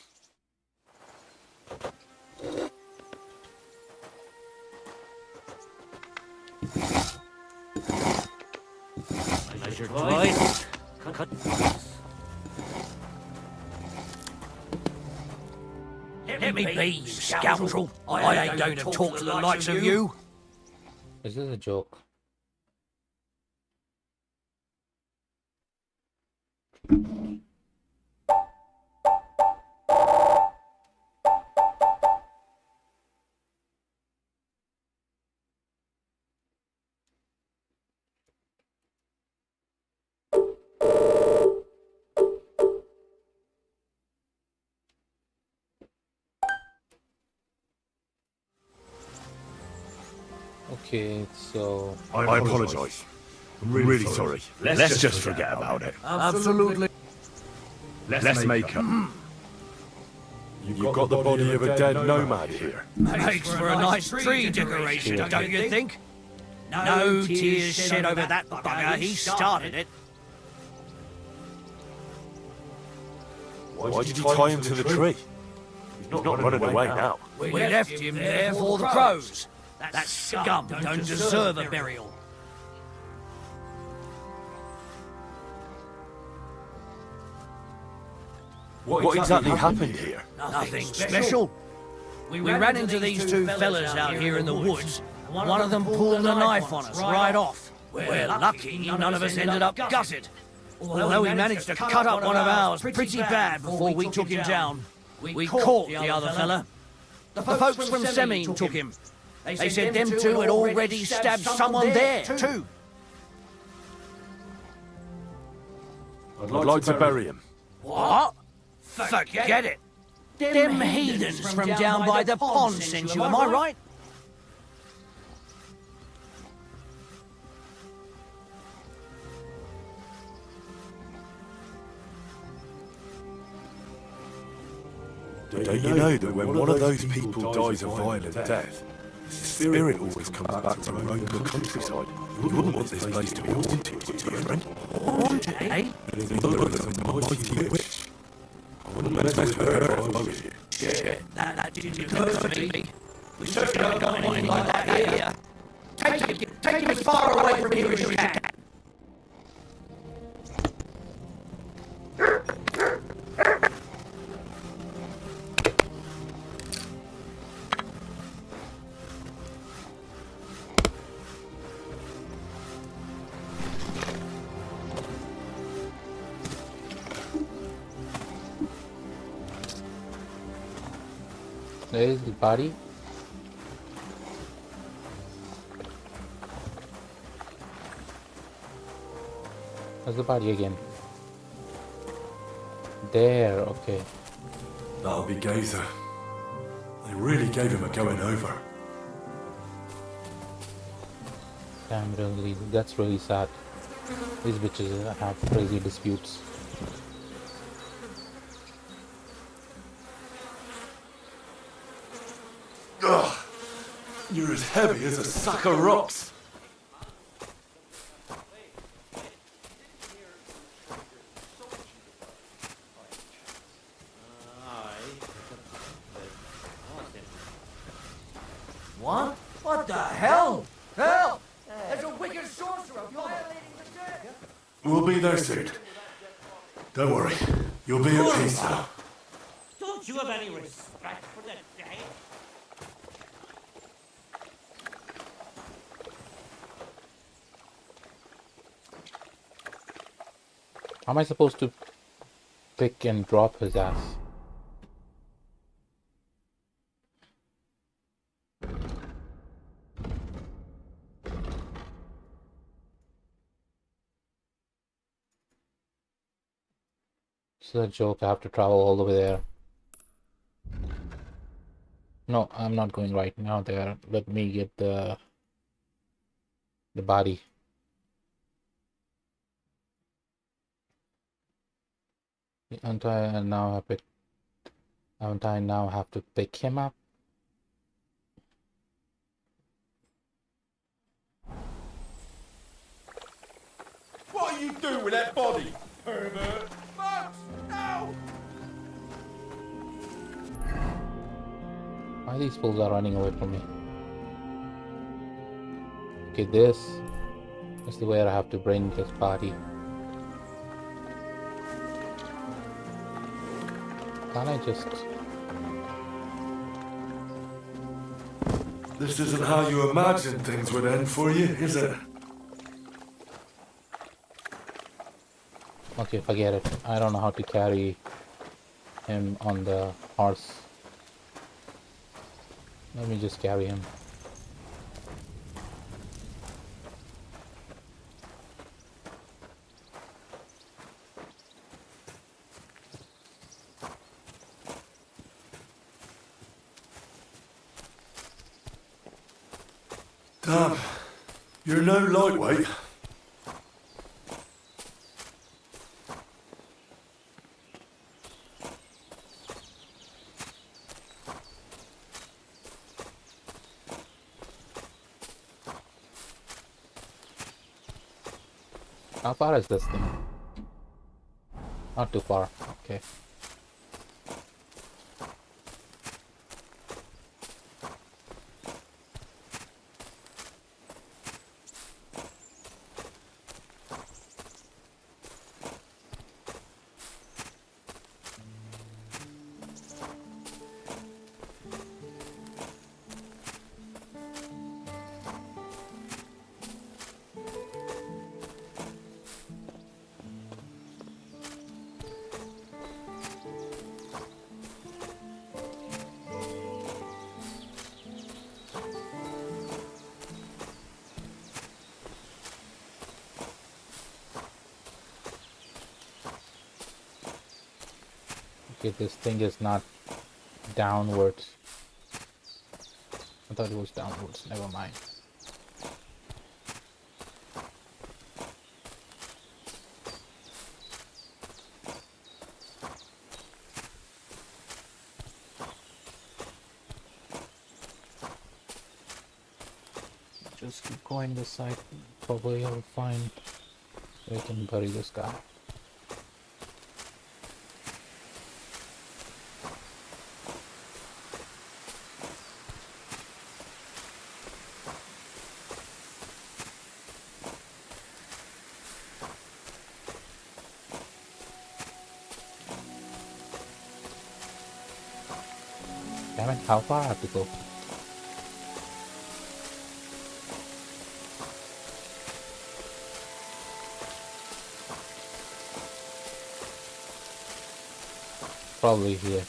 Measure twice. Cut. Let me be, you scoundrel. I ain't going to talk to the likes of you. Is this a joke? Okay, so... I apologise. I'm really sorry. Let's just forget about it. Absolutely. Let's make up. You've got the body of a dead nomad here. Makes for a nice tree decoration, don't you think? No tears shed over that bugger. He started it. Why did you tie him to the tree? He's not running away now. We left him there for the crows. That scum don't deserve a burial. What exactly happened here? Nothing special. We ran into these two fellas out here in the woods. One of them pulled a knife on us right off. We're lucky none of us ended up gutted. Although he managed to cut up one of ours pretty bad before we took him down. We caught the other fella. The folks from Semine took him. They said them two had already stabbed someone there, too. I'd like to bury him. What? Forget it. Them heathens from down by the pond sent you, am I right? Don't you know that when one of those people dies a violent death, the spirit always comes back to roam the countryside? You wouldn't want this place to be haunted, would you, friend? Haunted, eh? There's a mighty witch. I wouldn't mess with her if I was you. Yeah, that didn't occur to me. We certainly don't got anything like that here. Take him as far away from here as you can. There is the body. Where's the body again? There, okay. That'll be Gazer. They really gave him a going over. Damn, really, that's really sad. These bitches have crazy disputes. Ugh! You're as heavy as a sack of rocks. What? What the hell? Help! There's a wicked sorcerer violating the dead! We'll be there soon. Don't worry. You'll be at peace now. Don't you have any respect for the dead? How am I supposed to pick and drop his ass? This is a joke. I have to travel all the way there. No, I'm not going right now there. Let me get the body. Haven't I now have to pick him up? What are you doing with that body, pervert? Max, no! Why these fools are running away from me? Okay, this is the way I have to bring this body. Can't I just... This isn't how you imagined things would end for you, is it? Okay, forget it. I don't know how to carry him on the horse. Let me just carry him. Damn, you're no lightweight. How far is this thing? Not too far. Okay. Okay, this thing is not downwards. I thought it was downwards. Never mind. Just keep going this side. Probably I'll find where I can bury this guy. Damn it, how far I have to go? Probably here.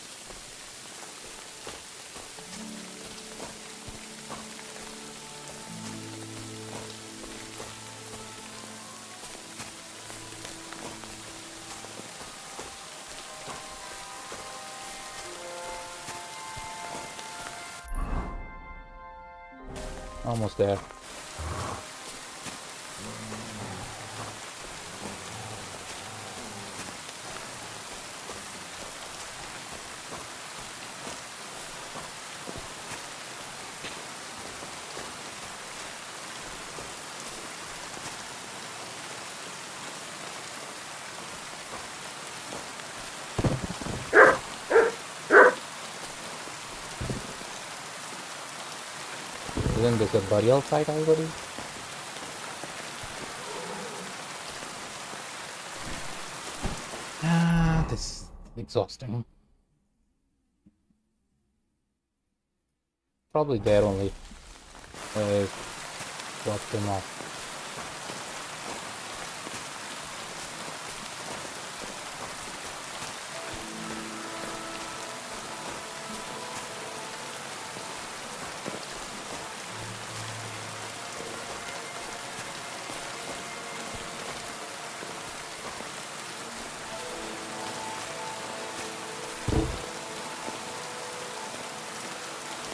Almost there. Isn't this a burial site already? Ah, this is exhausting. Probably there only. Dropped them off.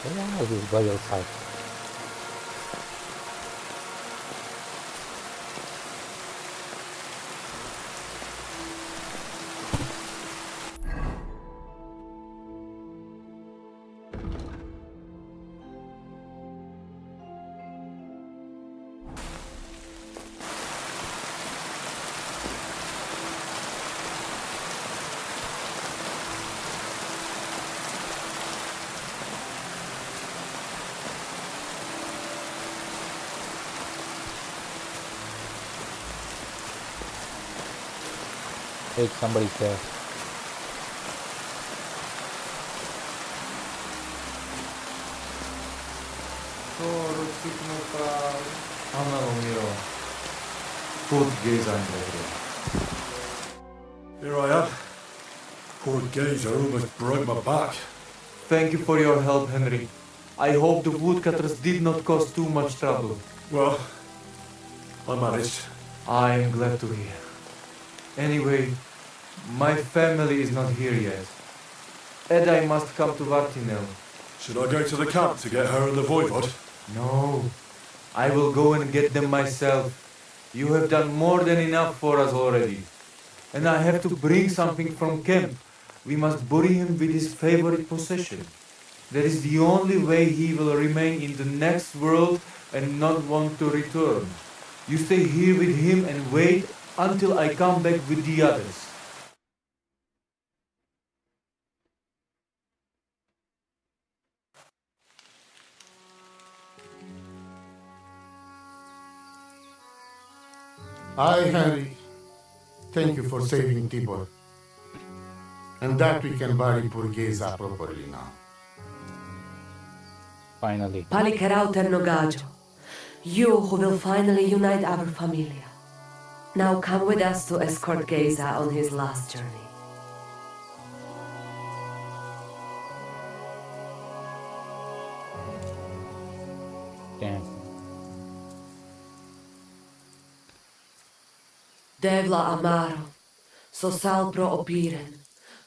Yeah, this burial site. Hey, somebody's there. Here I am. Poor geezer almost broke my back. Thank you for your help, Henry. I hope the woodcutters did not cause too much trouble. Well, I managed. I am glad to hear. Anyway, my family is not here yet. And I must come to Vartinel. Should I go to the camp to get her and the voivod? No, I will go and get them myself. You have done more than enough for us already. And I have to bring something from camp. We must bury him with his favorite possession. That is the only way he will remain in the next world and not want to return. You stay here with him and wait until I come back with the others. I, Henry, thank you for saving Tibor. And that we can bury Purgheza properly now. Finally. Palikerauter Nogajo, you who will finally unite our familia. Now come with us to escort Geza on his last journey. Damn. Devla amaro, sosal pro opiren,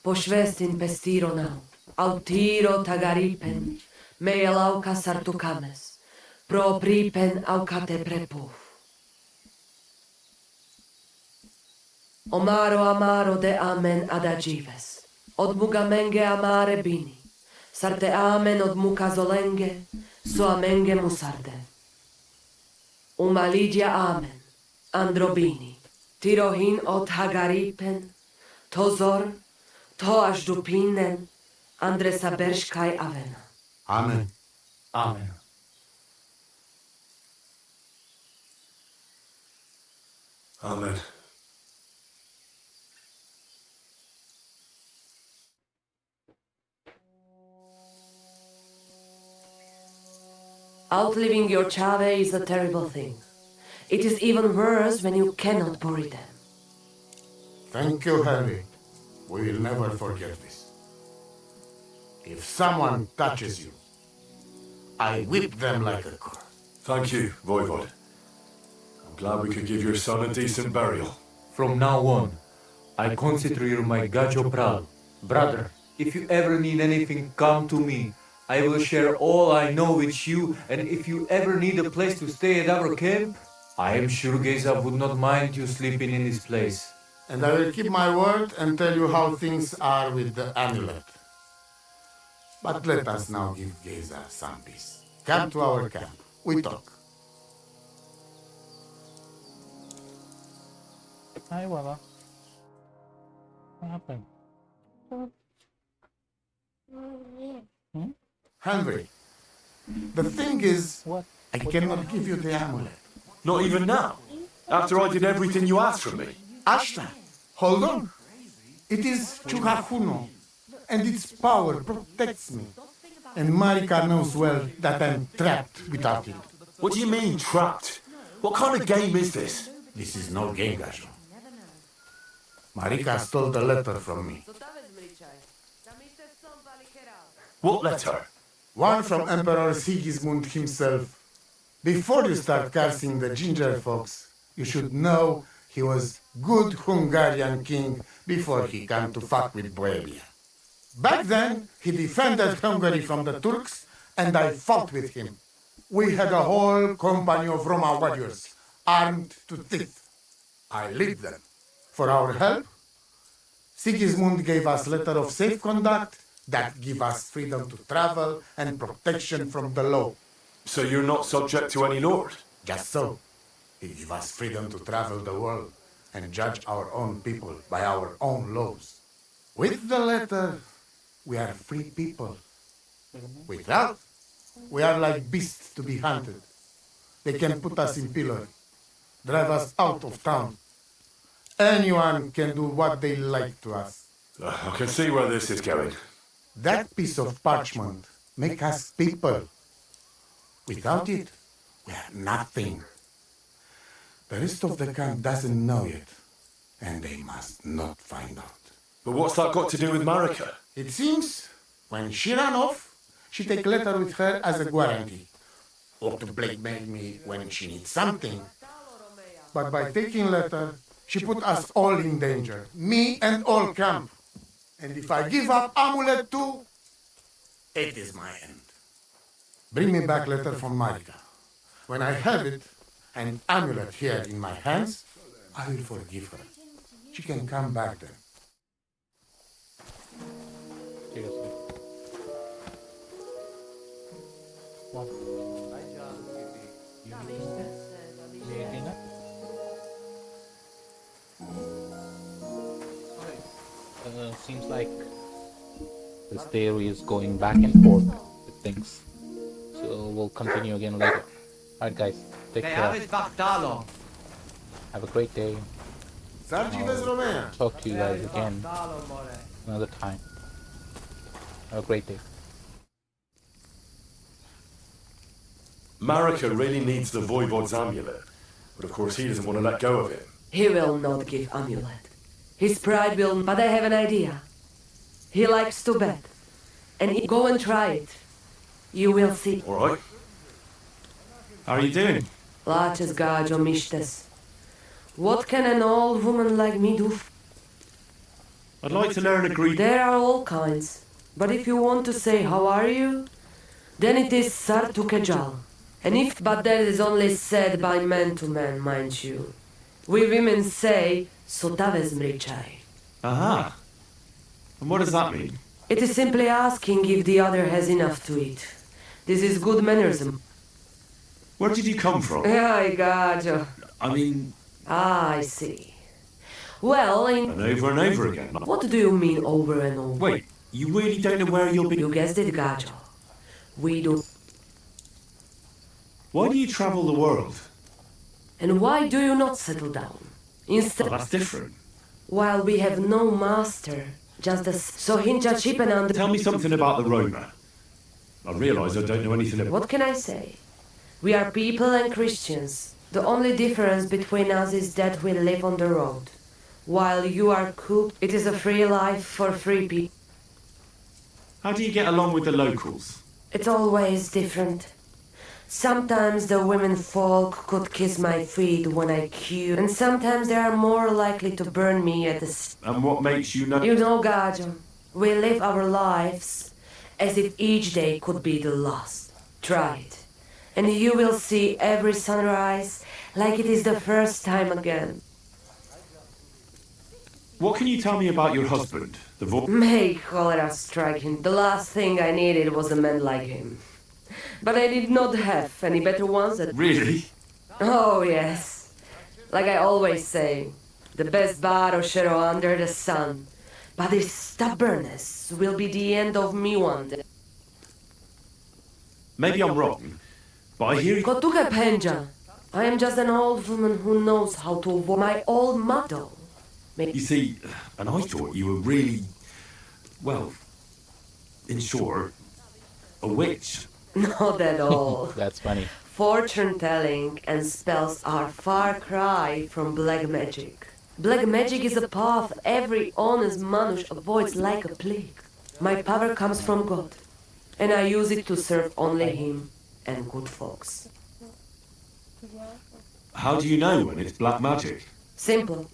pošvestin pestironau, autiro tagaripen, meelauka sartukames, pro pripen aukate prepuf. Omaro amaro de amen adagives, od mugamenge amare bini, sarte amen od mukazolenge, so amenge musarde. Umalidia amen, androbini. Tirohin od Hagaripen, Tozor, Toaš Dupinen, Andresa Berškaj Avena. Amen. Amen. Amen. Outliving your chave is a terrible thing. It is even worse when you cannot bury them. Thank you, Henry. We will never forget this. If someone touches you, I whip them like a cur. Thank you, voivod. I'm glad we could give your son a decent burial. From now on, I consider you my Gajo Pral. Brother, if you ever need anything, come to me. I will share all I know with you, and if you ever need a place to stay at our camp, I am sure Geza would not mind you sleeping in this place. And I will keep my word and tell you how things are with the amulet. But let us now give Geza some peace. Come to our camp. We talk. Hi, Walla. What happened? Henry, the thing is, What? I cannot give you the amulet. Not even now? After I did everything you asked from me? Ashta, hold on. It is Chugahuno, and its power protects me. And Marika knows well that I'm trapped without it. What do you mean, trapped? What kind of game is this? This is no game, Gasho. Marika stole the letter from me. What letter? One from Emperor Sigismund himself. Before you start cursing the ginger folks, you should know he was good Hungarian king before he came to fuck with Bohemia. Back then, he defended Hungary from the Turks, and I fought with him. We had a whole company of Roma warriors, armed to teeth. I lead them. For our help, Sigismund gave us letter of safe conduct that give us freedom to travel and protection from the law. So you're not subject to any lord? Just so. He give us freedom to travel the world and judge our own people by our own laws. With the letter, we are free people. Without, we are like beasts to be hunted. They can put us in pillory, drive us out of town. Anyone can do what they like to us. I can see where this is going. That piece of parchment make us people. Without it, we are nothing. The rest of the camp doesn't know it, and they must not find out. But what's that got to do with Marika? It seems, when she ran off, she take letter with her as a guarantee, or to blackmail me when she needs something. But by taking letter, she put us all in danger, me and all camp. And if I give up amulet too, it is my end. Bring me back letter from Marika. When I have it, and amulet here in my hands, I will forgive her. She can come back then. Seriously. What? Seems like this theory is going back and forth with things. So we'll continue again later. Alright guys, take care. Have a great day. Talk to you guys again another time. Have a great day. Marika really needs the Voivod's amulet, but of course he doesn't want to let go of it. He will not give amulet. His pride will, but I have an idea. He likes to bet. And go and try it. You will see. All right. How are you doing? Laches gajo mištes. What can an old woman like me do? I'd like to learn a Greek. There are all kinds. But if you want to say how are you, then it is sartukejal. And if but that is only said by man to man, mind you. We women say sotavez mrichai. Aha. And what does that mean? It is simply asking if the other has enough to eat. This is good mannerism. Where did you come from? Ay, gajo. I mean... Ah, I see. Well, And over and over again. What do you mean over and over? Wait, you really don't know where you'll be... You guessed it, gajo. We do. Why do you travel the world? And why do you not settle down? Instead... Well, that's different. While we have no master, just as so hincha chipen and... Tell me something about the Roma. I realise I don't know anything about... What can I say? We are people and Christians. The only difference between us is that we live on the road. While you are cooped, it is a free life for free people. How do you get along with the locals? It's always different. Sometimes the women folk could kiss my feet when I queue, and sometimes they are more likely to burn me at the... And what makes you know... You know, Gajo, we live our lives, as if each day could be the last. Try it, and you will see every sunrise like it is the first time again. What can you tell me about your husband, the May cholera strike him. The last thing I needed was a man like him. But I did not have any better ones at... Really? Oh, yes. Like I always say, the best bar or shadow under the sun. But his stubbornness will be the end of me one day. Maybe I'm wrong, but I hear... Kotuke Penja. I am just an old woman who knows how to avoid my old motto. You see, and I thought you were really, well, in short, a witch. Not at all. That's funny. Fortune telling and spells are far cry from black magic. Black magic is a path every honest manush avoids like a plague. My power comes from God, and I use it to serve only Him and good folks. How do you know when it's black magic? Simple.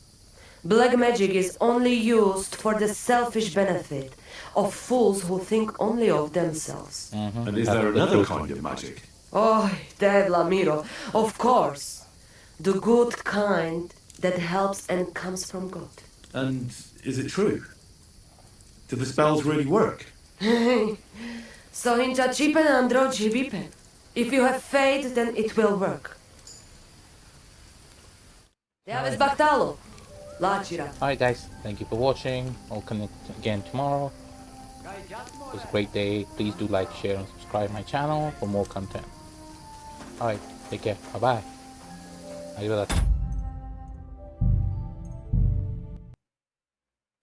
Black magic is only used for the selfish benefit of fools who think only of themselves. And is there another kind of magic? Oh, Devla Miro, of course. The good kind that helps and comes from God. And is it true? Do the spells really work? So hincha chipen androchi vipen. If you have faith, then it will work. Deaves baktalo. Alright guys, thank you for watching. I'll connect again tomorrow. It was a great day. Please do like, share and subscribe my channel for more content. Alright, take care. Bye bye. Arrivederci.